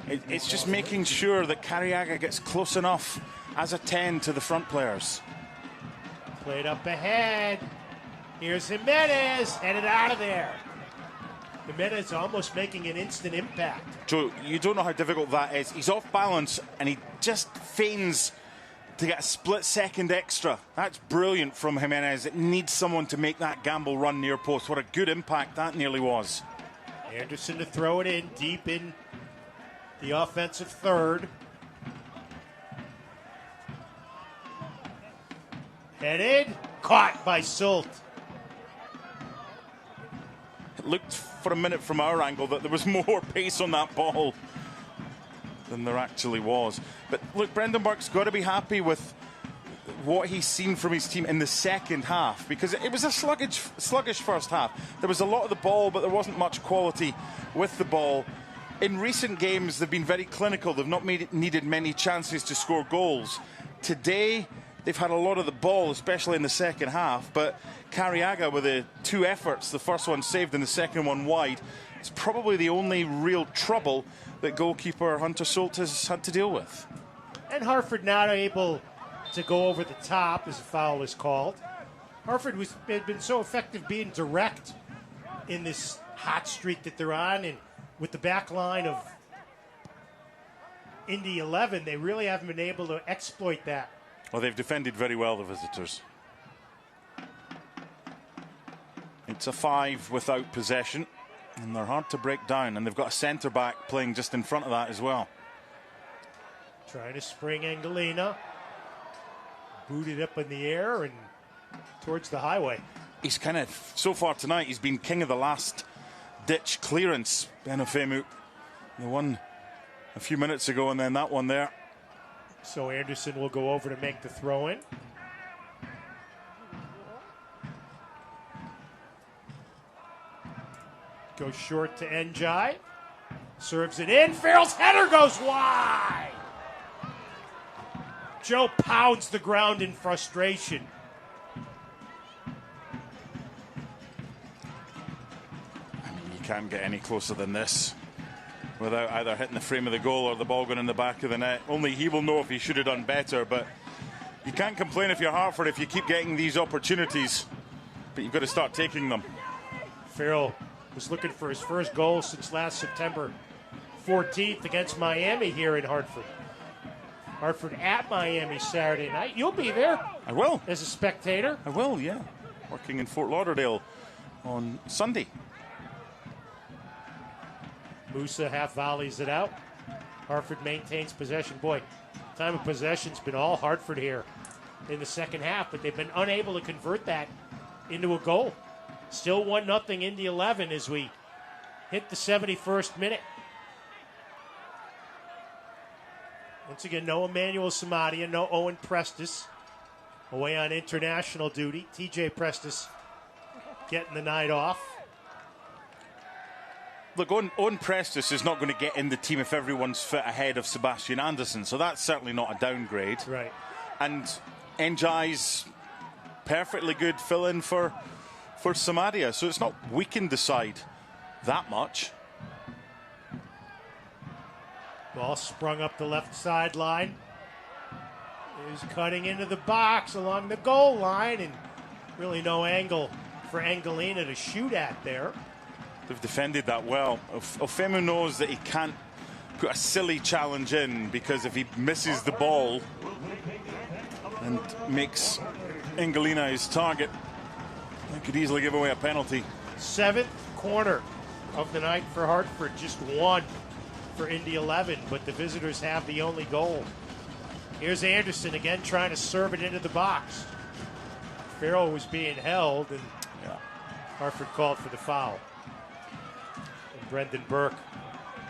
It's just making sure that Carriaga gets close enough as a 10 to the front players. Played up ahead. Here's Jimenez, headed out of there. Jimenez almost making an instant impact. Joe, you don't know how difficult that is. He's off balance and he just feigns to get a split second extra. That's brilliant from Jimenez. It needs someone to make that gamble run near post. What a good impact that nearly was. Anderson to throw it in deep in the offensive third. Headed, caught by Sult. It looked for a minute from our angle that there was more pace on that ball than there actually was. But look, Brendan Burke's got to be happy with what he's seen from his team in the second half, because it was a sluggish first half. There was a lot of the ball, but there wasn't much quality with the ball. In recent games, they've been very clinical. They've not needed many chances to score goals. Today, they've had a lot of the ball, especially in the second half, but Carriaga with the two efforts, the first one saved and the second one wide, it's probably the only real trouble that goalkeeper Hunter Sult has had to deal with. And Hartford not able to go over the top as a foul is called. Hartford had been so effective being direct in this hot streak that they're on, and with the back line of Indy 11, they really haven't been able to exploit that. Well, they've defended very well, the visitors. It's a 5 without possession, and they're hard to break down, and they've got a centre-back playing just in front of that as well. Trying to spring Angelina. Booted up in the air and towards the highway. He's kind of, so far tonight, he's been king of the last ditch clearance. Benofemu, the one a few minutes ago, and then that one there. So Anderson will go over to make the throw in. Goes short to Njai. Serves it in. Farrell's header goes wide. Joe pounds the ground in frustration. can't get any closer than this without either hitting the frame of the goal or the ball going in the back of the net. Only he will know if he should have done better, but you can't complain if you're Hartford if you keep getting these opportunities, but you've got to start taking them. Farrell was looking for his first goal since last September 14th against Miami here in Hartford. Hartford at Miami Saturday night. You'll be there. I will. As a spectator. I will, yeah. Working in Fort Lauderdale on Sunday. Musa half volleys it out. Hartford maintains possession. Boy, time of possession's been all Hartford here in the second half, but they've been unable to convert that into a goal. Still 1-0 Indy 11 as we hit the 71st minute. Once again, no Emmanuel Samadia, no Owen Prestis. Away on international duty. TJ Prestis getting the night off. Look, Owen Prestis is not going to get in the team if everyone's fit ahead of Sebastian Anderson, so that's certainly not a downgrade. Right. And Njai's perfectly good fill-in for Samadia, so it's not weakened the side that much. Ball sprung up the left sideline. Is cutting into the box along the goal line, and really no angle for Angelina to shoot at there. They've defended that well. Ofemu knows that he can't put a silly challenge in, because if he misses the ball and makes Angelina his target, he could easily give away a penalty. 7th corner of the night for Hartford, just one for Indy 11, but the visitors have the only goal. Here's Anderson again trying to serve it into the box. Farrell was being held, and Hartford called for the foul. And Brendan Burke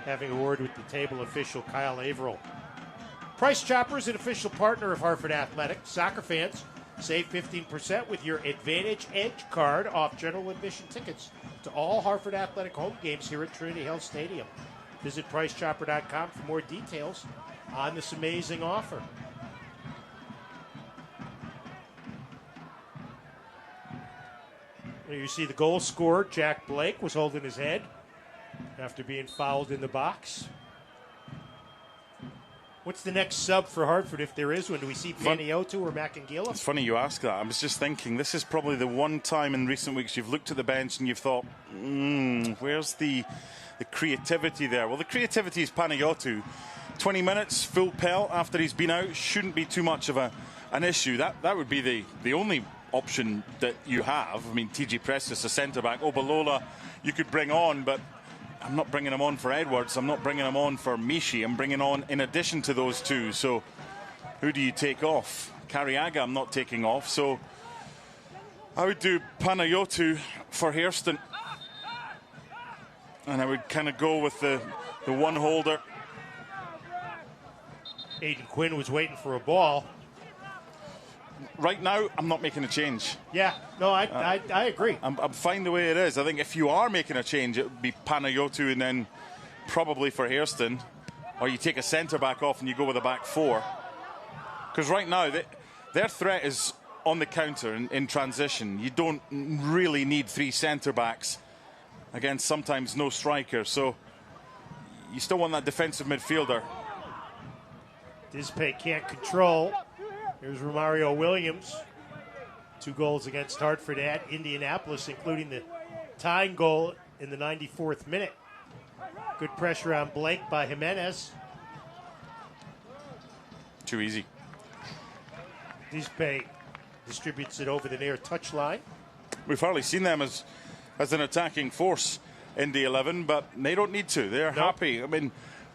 having a word with the table official Kyle Averill. Price Chopper is an official partner of Hartford Athletics. Soccer fans, save 15% with your Advantage Edge card off general admission tickets to all Hartford Athletic home games here at Trinity Health Stadium. Visit PriceChopper.com for more details on this amazing offer. Here you see the goal scorer, Jack Blake, was holding his head after being fouled in the box. What's the next sub for Hartford, if there is one? Do we see Paniotu or Macangila? It's funny you ask that. I was just thinking, this is probably the one time in recent weeks you've looked at the bench and you've thought, where's the creativity there? Well, the creativity is Paniotu. 20 minutes, full pelt after he's been out, shouldn't be too much of an issue. That would be the only option that you have. I mean, TG Prestis, a centre-back. Obalola, you could bring on, but I'm not bringing him on for Edwards. I'm not bringing him on for Mishi. I'm bringing on in addition to those two. So who do you take off? Cariaga I'm not taking off. So I would do Panayiotou for Hairston. And I would kind of go with the one holder. Aiden Quinn was waiting for a ball. Right now, I'm not making a change. Yeah, no, I agree. I'm fine the way it is. I think if you are making a change, it would be Panayiotou and then probably for Hairston. Or you take a centre-back off and you go with a back four. Because right now, their threat is on the counter in transition. You don't really need three centre-backs against sometimes no striker. So you still want that defensive midfielder. Dispe can't control. Here's Romario Williams. 2 goals against Hartford at Indianapolis, including the tying goal in the 94th minute. Good pressure on Blake by Jimenez. Too easy. Dispe distributes it over the near touchline. We've hardly seen them as an attacking force in the 11, but they don't need to. They're happy. I mean,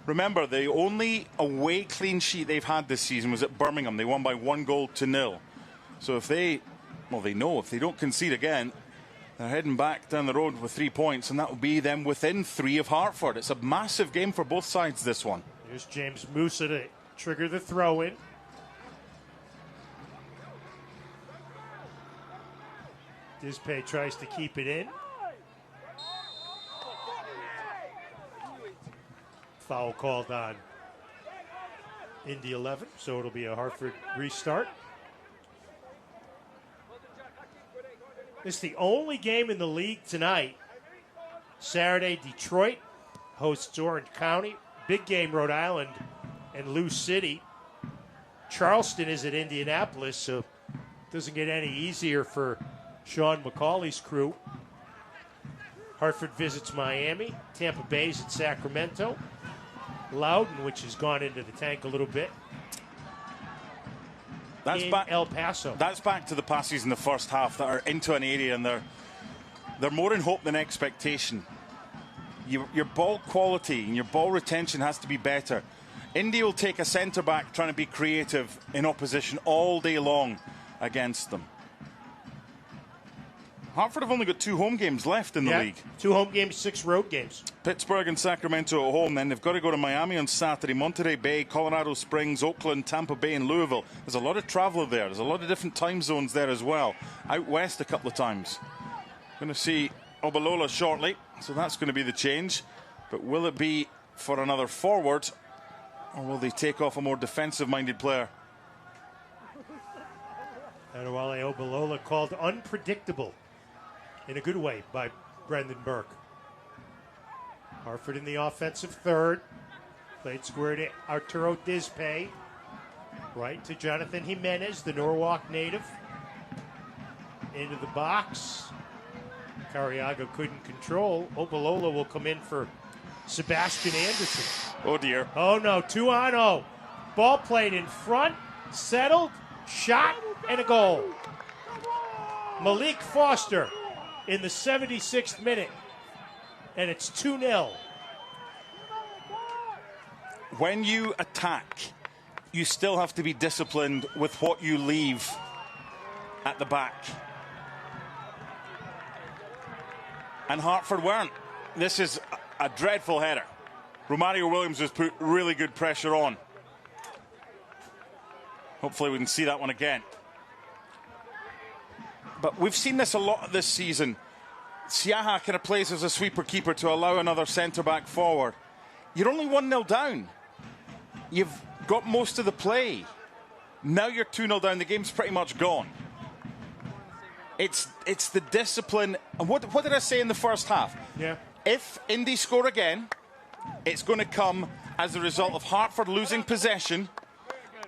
remember, the only away clean sheet they've had this season was at Birmingham. They won by 1-0. So if they know if they don't concede again, they're heading back down the road with 3 points, and that will be them within 3 of Hartford. It's a massive game for both sides, this one. Here's James Musa to trigger the throw-in. Dispe tries to keep it in. Foul called on Indy 11, so it'll be a Hartford restart. It's the only game in the league tonight Saturday, Detroit hosts Orange County. Big game, Rhode Island and Lou City. Charleston is at Indianapolis, so it doesn't get any easier for Sean McCauley's crew. Hartford visits Miami. Tampa Bay's at Sacramento. Loudoun, which has gone into the tank a little bit. That's in back, El Paso. That's back to the passes in the first half that are into an area, and they're more in hope than expectation. Your ball quality and your ball retention has to be better. Indy will take a centre-back trying to be creative in opposition all day long against them. Hartford have only got 2 home games left in the league. 2 home games, 6 road games. Pittsburgh and Sacramento at home. Then they've got to go to Miami on Saturday, Monterey Bay, Colorado Springs, Oakland, Tampa Bay and Louisville. There's a lot of travel there. There's a lot of different time zones there as well. Out west a couple of times. Going to see Obalola shortly, so that's going to be the change. But will it be for another forward, or will they take off a more defensive-minded player? Adewale Obalola called unpredictable in a good way by Brendan Burke. Hartford in the offensive third. Played square to Arturo Dispe. Right to Jonathan Jimenez, the Norwalk native. Into the box. Cariaga couldn't control. Obalola will come in for Sebastian Anderson. Oh dear. Oh no, 2-on-0. Ball played in front, settled, shot, and a goal. Malik Foster in the 76th minute, and it's 2-0. When you attack, you still have to be disciplined with what you leave at the back. And Hartford weren't. This is a dreadful header. Romario Williams has put really good pressure on. Hopefully we can see that one again. But we've seen this a lot this season. Siaha kind of plays as a sweeper keeper to allow another centre-back forward. You're only 1-0 down. You've got most of the play. Now you're 2-0 down. The game's pretty much gone. It's the discipline. And what did I say in the first half? Yeah. If Indy score again, it's going to come as a result of Hartford losing possession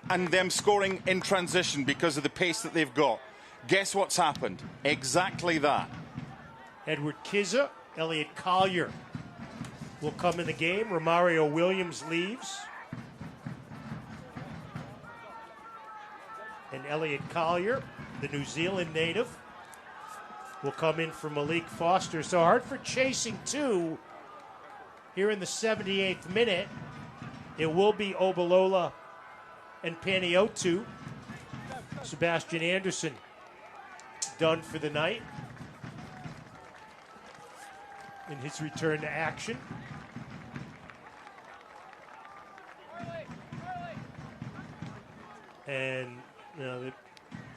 and them scoring in transition because of the pace that they've got. Guess what's happened? Exactly that. Edward Kizza, Elliot Collier will come in the game. Romario Williams leaves. And Elliot Collier, the New Zealand native, will come in for Malik Foster. So Hartford chasing 2 here in the 78th minute. It will be Obalola and Paniotu. Sebastian Anderson done for the night in his return to action. And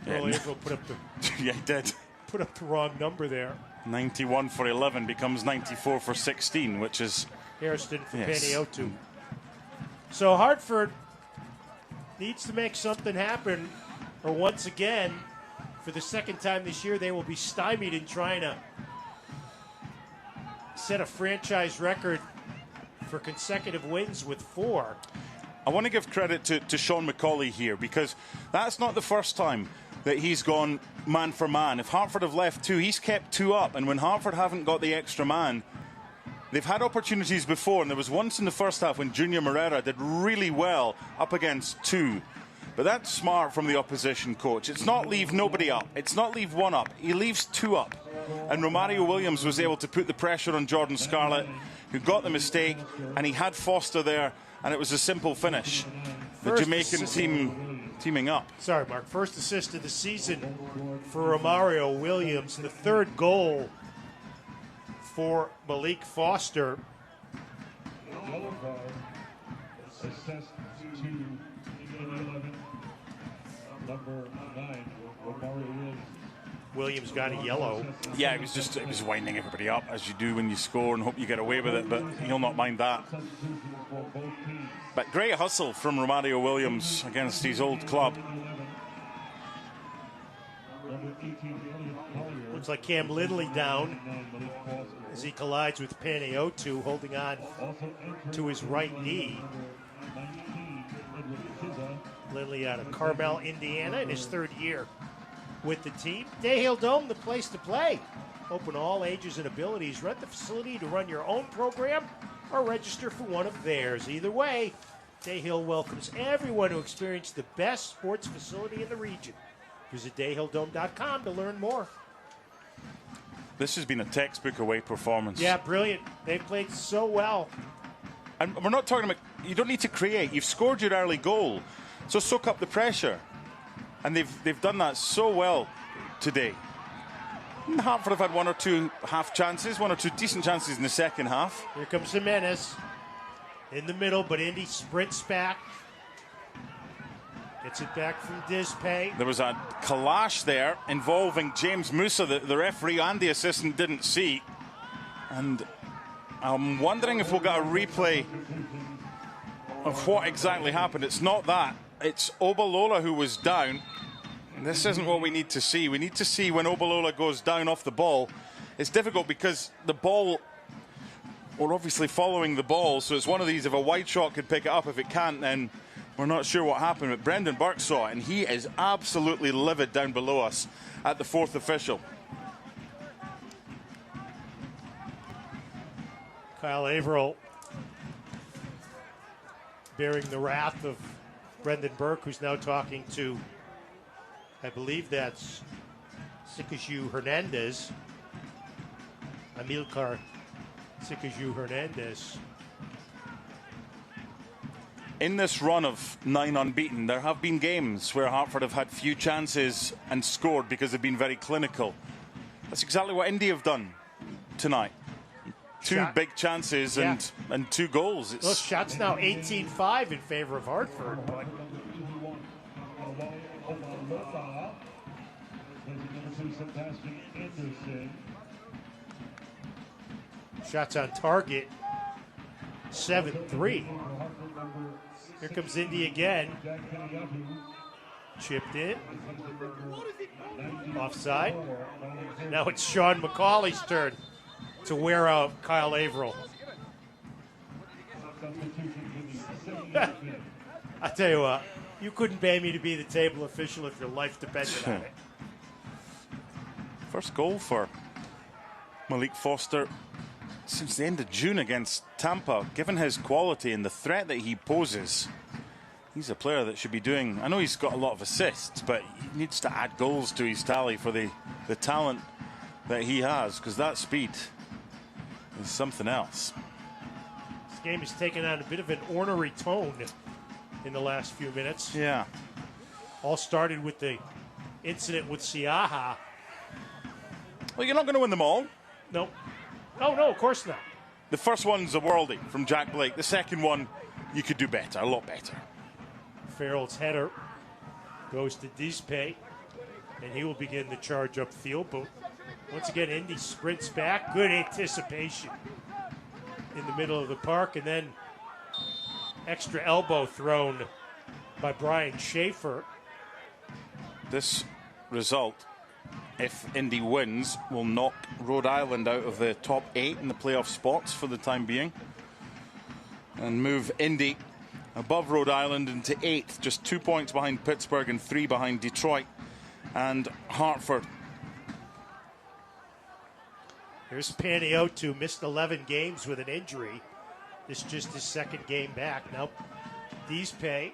Israel put up the yeah, he did. Put up the wrong number there. 91 for 11 becomes 94 for 16, which is Hairston for yes. Paniotu. So Hartford needs to make something happen, or once again, for the second time this year, they will be stymied in trying to set a franchise record for consecutive wins with 4. I want to give credit to Sean McCauley here, because that's not the first time that he's gone man for man. If Hartford have left 2, he's kept 2 up. And when Hartford haven't got the extra man, they've had opportunities before. And there was once in the first half when Junior Moreira did really well up against 2. But that's smart from the opposition coach. It's not leave nobody up. It's not leave 1 up. He leaves 2 up. And Romario Williams was able to put the pressure on Jordan Scarlett, who got the mistake, and he had Foster there, and it was a simple finish. The Jamaican team teaming up. Sorry, Mark. First assist of the season for Romario Williams. The 3rd goal for Malik Foster. Assist to number 9, Romario Williams got a yellow. Yeah, it was winding everybody up, as you do when you score and hope you get away with it, but he'll not mind that. But great hustle from Romario Williams against his old club. Looks like Cam Lidley down. as he collides with Panayiotou, holding on to his right knee. Lindley out of Carmel, Indiana, in his 3rd year with the team. Dayhill Dome, the place to play. Open to all ages and abilities. Rent the facility to run your own program or register for one of theirs. Either way, Dayhill welcomes everyone to experience the best sports facility in the region. Visit dayhilldome.com to learn more. This has been a textbook away performance. Yeah, brilliant. They played so well. And we're not talking about, you don't need to create. You've scored your early goal, so soak up the pressure. And they've done that so well today. And Hartford have had 1 or 2 half chances, 1 or 2 decent chances in the second half. Here comes Jimenez in the middle, but Indy sprints back. Gets it back from Dispay. There was a clash there involving James Musa that the referee and the assistant didn't see. And I'm wondering if we'll get a replay of what exactly happened. It's not that. It's Obalola who was down. This isn't what we need to see. We need to see when Obalola goes down off the ball. It's difficult because the ball, we're obviously following the ball, so it's one of these, if a wide shot could pick it up, if it can't, then we're not sure what happened. But Brendan Burke saw it, and he is absolutely livid down below us at the 4th official. Kyle Averill bearing the wrath of Brendan Burke, who's now talking to, I believe that's Sikaju Hernandez. Amilcar Sikaju Hernandez. In this run of 9 unbeaten, there have been games where Hartford have had few chances and scored because they've been very clinical. That's exactly what Indy have done tonight. 2 big chances and 2 goals. Those shots now 18-5 in favor of Hartford. But shots on target, 7-3. Here comes Indy again. Chipped in. Offside. Now it's Sean McCauley's turn to wear out Kyle Averill. I tell you what, you couldn't pay me to be the table official if your life depended on it. First goal for Malik Foster since the end of June against Tampa. Given his quality and the threat that he poses, he's a player that should be doing, I know he's got a lot of assists, but he needs to add goals to his tally for the talent that he has, because that speed is something else. This game has taken on a bit of an ornery tone in the last few minutes. Yeah. All started with the incident with Siaha. Well, you're not going to win them all. No. Oh, no, of course not. The first one's a worldie from Jack Blake. The second one, you could do better, a lot better. Farrell's header goes to Dispay, and he will begin the charge upfield. But once again, Indy sprints back. Good anticipation in the middle of the park, and then extra elbow thrown by Brian Schaefer. This result, if Indy wins, will knock Rhode Island out of the top 8 in the playoff spots for the time being and move Indy above Rhode Island into 8th, just 2 points behind Pittsburgh and 3 behind Detroit and Hartford. Here's Panayiotou, missed 11 games with an injury. This is just his 2nd game back. Now Dispay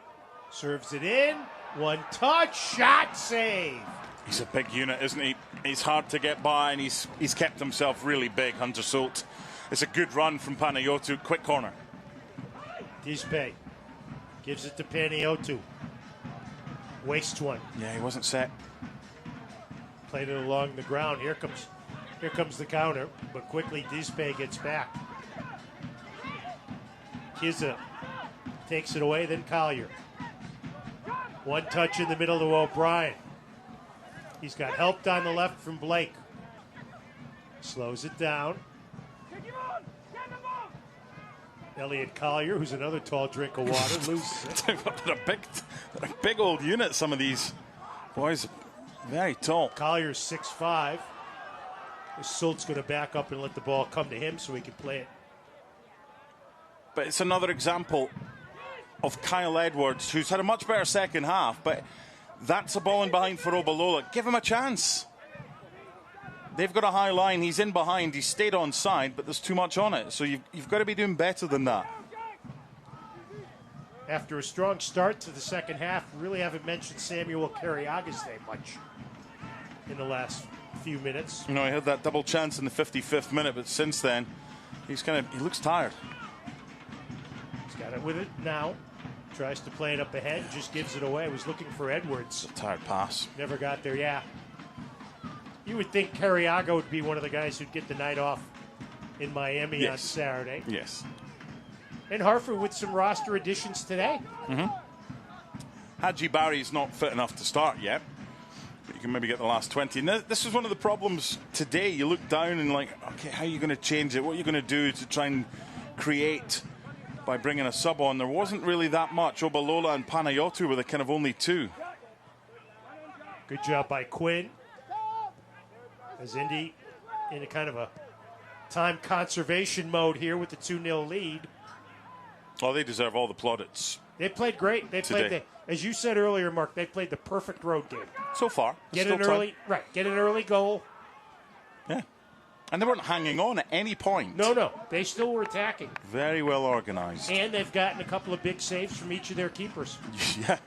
serves it in. One touch, shot, save. He's a big unit, isn't he? He's hard to get by, and he's kept himself really big, Hunter Solt. It's a good run from Panayiotou. Quick corner. Dispay gives it to Panayiotou. Wastes one. Yeah, he wasn't set. Played it along the ground. Here comes the counter, but quickly Dispay gets back. Kizza takes it away, then Collier. One touch in the middle to O'Brien. He's got helped on the left from Blake. Slows it down. Elliot Collier, who's another tall drink of water, loses it. They're a big old unit, some of these boys. Very tall. Collier's 6'5". Sult's going to back up and let the ball come to him so he can play it. But it's another example of Kyle Edwards, who's had a much better second half, but that's a ball in behind for Obalola. Give him a chance. They've got a high line. He's in behind. He's stayed on side, but there's too much on it. So you've got to be doing better than that. After a strong start to the second half, really haven't mentioned Samuel Carriaga's name much in the last few minutes. You know, he had that double chance in the 55th minute, but since then, he looks tired. He's got it with it now. Tries to play it up ahead, just gives it away. Was looking for Edwards. It's a tired pass. Never got there, yeah. You would think Carriaga would be one of the guys who'd get the night off in Miami on Saturday. Yes. And Hartford with some roster additions today. Haji Barry's not fit enough to start yet, but you can maybe get the last 20. And this is one of the problems today. You look down and like, okay, how are you going to change it? What are you going to do to try and create by bringing a sub on? There wasn't really that much. Obalola and Panayotu were the kind of only two. Good job by Quinn. As Indy in a kind of a time conservation mode here with the 2-0 lead. Oh, they deserve all the plaudits. They played great. They played, as you said earlier, Mark, they played the perfect road game. So far. Get an early goal. Yeah. And they weren't hanging on at any point. No. They still were attacking. Very well organized. And they've gotten a couple of big saves from each of their keepers. Yeah.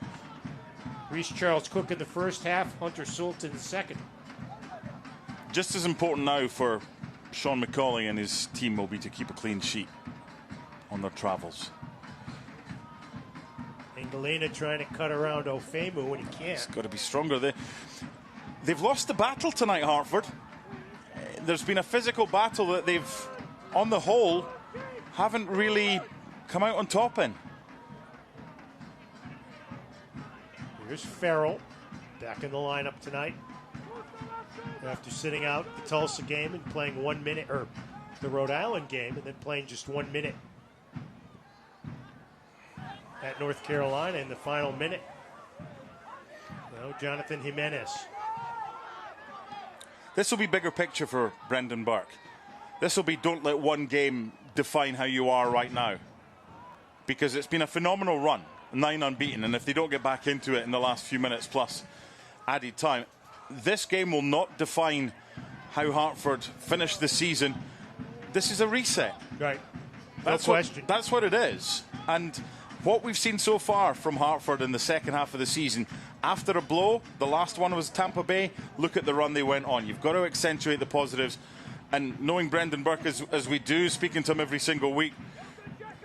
Reese Charles Cook in the first half, Hunter Sult in the second. Just as important now for Sean McCauley and his team will be to keep a clean sheet on their travels. Galena trying to cut around Ofemu when he can't. It's got to be stronger. They've lost the battle tonight, Hartford. There's been a physical battle that they've, on the whole, haven't really come out on top in. Here's Farrell back in the lineup tonight. After sitting out the Tulsa game and playing 1 minute, or the Rhode Island game, and then playing just 1 minute at North Carolina in the final minute. Jonathan Jimenez. This will be bigger picture for Brendan Burke. This will be don't let one game define how you are right now. Because it's been a phenomenal run, 9 unbeaten, and if they don't get back into it in the last few minutes plus added time, this game will not define how Hartford finished the season. This is a reset. Right. No question. That's what it is. And what we've seen so far from Hartford in the second half of the season, after a blow, the last one was Tampa Bay, look at the run they went on. You've got to accentuate the positives. And knowing Brendan Burke as we do, speaking to him every single week,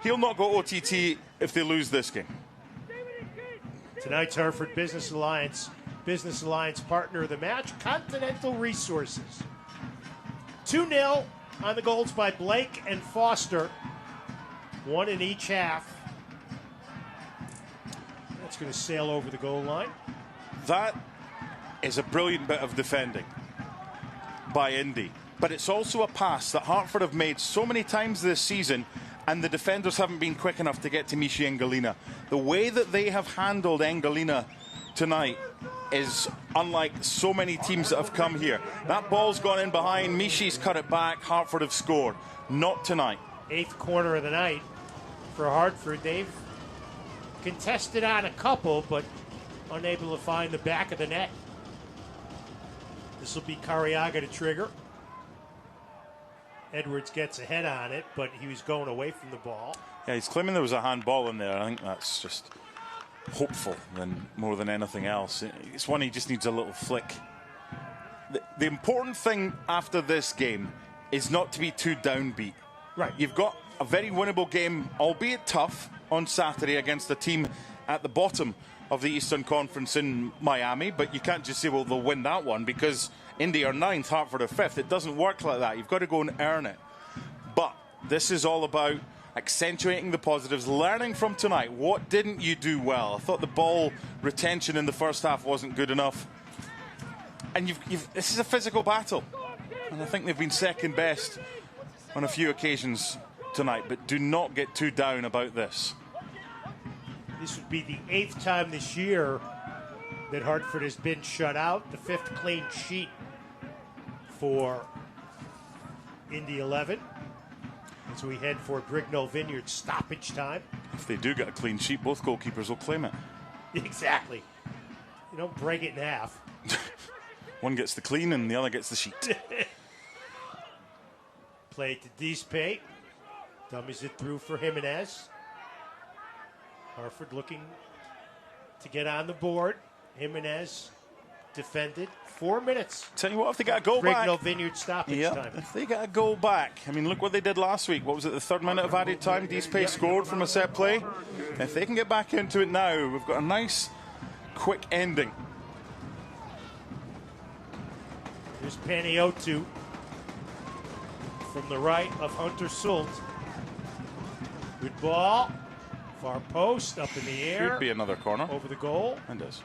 he'll not go OTT if they lose this game. Tonight's Hartford Business Alliance partner of the match, Continental Resources. 2-0 on the goals by Blake and Foster. 1 in each half. That's going to sail over the goal line. That is a brilliant bit of defending by Indy. But it's also a pass that Hartford have made so many times this season, and the defenders haven't been quick enough to get to Mishi Engalina. The way that they have handled Engalina tonight is unlike so many teams that have come here. That ball's gone in behind, Mishi's cut it back, Hartford have scored. Not tonight. 8th corner of the night for Hartford. They've contested on a couple, but unable to find the back of the net. This will be Carriaga to trigger. Edwards gets ahead on it, but he was going away from the ball. Yeah, he's claiming there was a handball in there. I think that's just hopeful more than anything else. It's one he just needs a little flick. The important thing after this game is not to be too downbeat. Right. You've got a very winnable game, albeit tough, on Saturday against a team at the bottom of the Eastern Conference in Miami, but you can't just say, well, they'll win that one because Indy are 9th, Hartford are 5th. It doesn't work like that. You've got to go and earn it. But this is all about accentuating the positives, learning from tonight. What didn't you do well? I thought the ball retention in the first half wasn't good enough. And this is a physical battle. And I think they've been second best on a few occasions tonight, but do not get too down about this. This would be the 8th time this year that Hartford has been shut out, the 5th clean sheet for Indy 11 as we head for Brignall Vineyard stoppage time. If they do get a clean sheet, both goalkeepers will claim it. Exactly. You don't break it in half. One gets the clean and the other gets the sheet. Play it to Dispe. Dummies it through for Jimenez. Hartford looking to get on the board. Jimenez defended. 4 minutes. Tell you what, if they got a goal back. Brignall Vineyard stoppage time. If they get a goal back. I mean, look what they did last week. What was it, the 3rd minute of added time? Dispe scored from a set play. If they can get back into it now, we've got a nice, quick ending. Here's Paniotu from the right of Hunter Sult. Good ball. Far post, up in the air. Should be another corner. Over the goal. And does.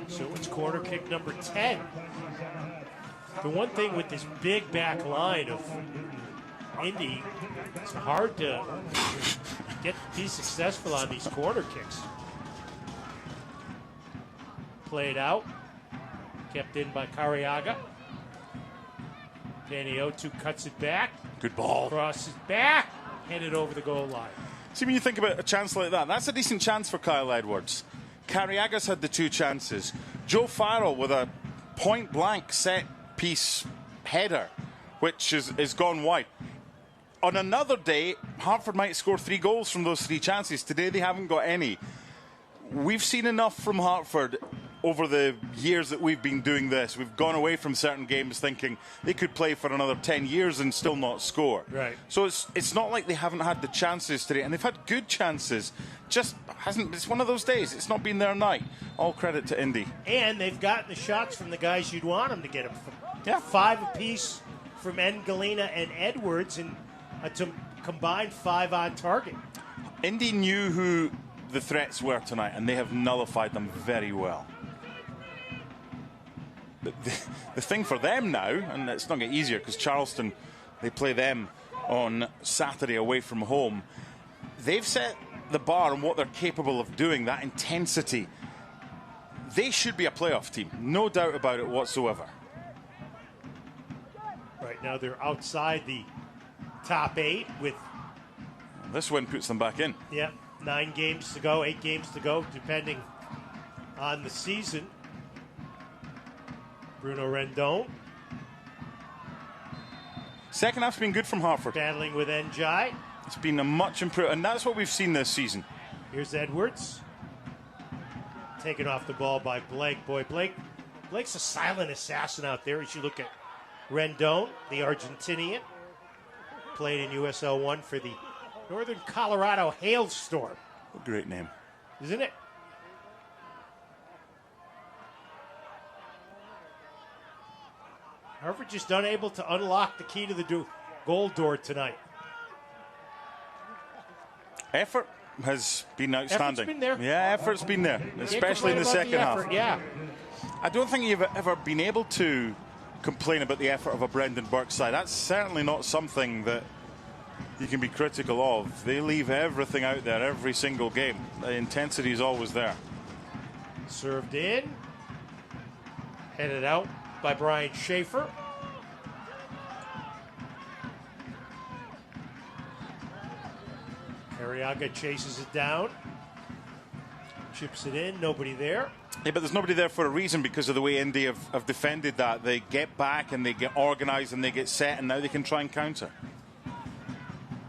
So it's corner kick number 10. The one thing with this big back line of Indy, it's hard to be successful on these corner kicks. Played out. Kept in by Cariaga. Paniotu cuts it back. Good ball. Crosses back. Headed over the goal line. See, when you think about a chance like that, that's a decent chance for Kyle Edwards. Cariaga's had the 2 chances. Joe Farrell with a point-blank set-piece header, which is gone wide. On another day, Hartford might score 3 goals from those 3 chances. Today, they haven't got any. We've seen enough from Hartford over the years that we've been doing this. We've gone away from certain games thinking they could play for another 10 years and still not score. Right. So it's not like they haven't had the chances today, and they've had good chances. Just hasn't. It's one of those days. It's not been their night. All credit to Indy. And they've gotten the shots from the guys you'd want them to get them from. Yeah. 5 apiece from Galina and Edwards, and a combined 5 on target. Indy knew who the threats were tonight, and they have nullified them very well. The thing for them now, and it's not getting easier because Charleston, they play them on Saturday away from home. They've set the bar on what they're capable of doing, that intensity. They should be a playoff team, no doubt about it whatsoever. Right now they're outside the top 8 with... This win puts them back in. Yeah, 9 games to go, 8 games to go, depending on the season. Bruno Rendon. Second half's been good from Hartford. Battling with Njai. It's been a much improved, and that's what we've seen this season. Here's Edwards. Taken off the ball by Blake. Boy, Blake's a silent assassin out there as you look at Rendon, the Argentinian. Played in USL 1 for the Northern Colorado Hailstorm. A great name. Isn't it? Hartford just unable to unlock the key to the goal door tonight. Effort has been outstanding. Effort's been there. Yeah, effort's been there, especially in the second half. Yeah. I don't think you've ever been able to complain about the effort of a Brendan Burke side. That's certainly not something that you can be critical of. They leave everything out there every single game. The intensity is always there. Served in. Headed out by Brian Schaefer. Arriaga chases it down. Chips it in. Nobody there. Yeah, but there's nobody there for a reason because of the way Indy have defended that. They get back and they get organised and they get set, and now they can try and counter.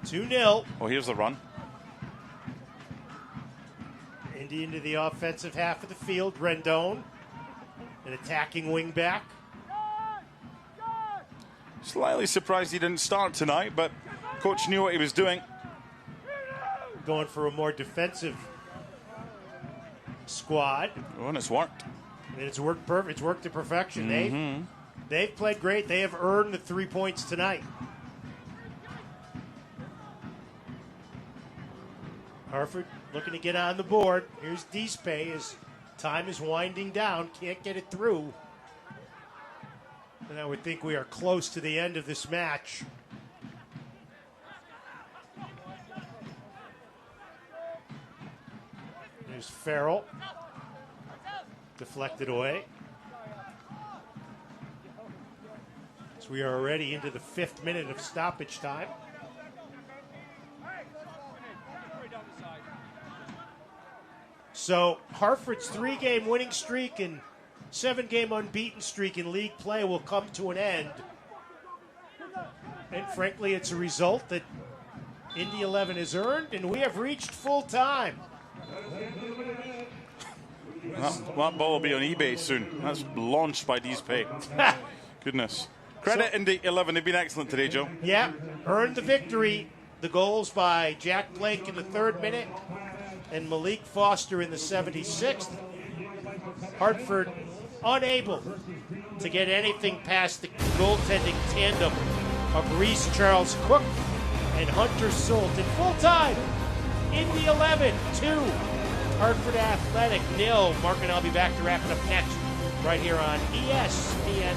2-0. Oh, here's the run. Indy into the offensive half of the field. Rendon, an attacking wingback. Slightly surprised he didn't start tonight, but coach knew what he was doing. Going for a more defensive squad. Oh, and it's worked. And it's worked perfect. It's worked to perfection. They've played great. They have earned the 3 points tonight. Hartford looking to get on the board. Here's Dispe as time is winding down. Can't get it through. And I would think we are close to the end of this match. There's Farrell. Deflected away. So we are already into the 5th minute of stoppage time. So Hartford's 3-game winning streak and 7-game unbeaten streak in league play will come to an end. And frankly, it's a result that Indy 11 has earned, and we have reached full time. That ball will be on eBay soon. That's launched by DSpay. Goodness. Credit Indy 11. They've been excellent today, Joe. Yeah, earned the victory. The goals by Jack Blake in the 3rd minute and Malik Foster in the 76th. Hartford unable to get anything past the goaltending tandem of Reese Charles Cook and Hunter Soult. In full time, Indy 11, 2. Hartford Athletic, 0. Mark and I'll be back to wrap it up next, right here on ESPN+.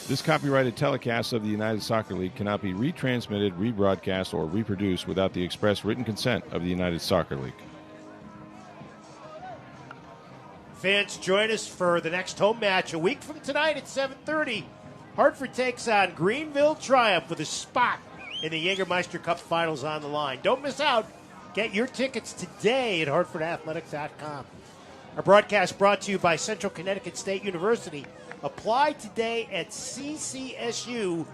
This copyrighted telecast of the United Soccer League cannot be retransmitted, rebroadcast, or reproduced without the express written consent of the United Soccer League. Fans, join us for the next home match a week from tonight at 7:30. Hartford takes on Greenville Triumph with a spot in the Jägermeister Cup Finals on the line. Don't miss out. Get your tickets today at hartfordathletics.com. Our broadcast brought to you by Central Connecticut State University. Apply today at ccsu.edu.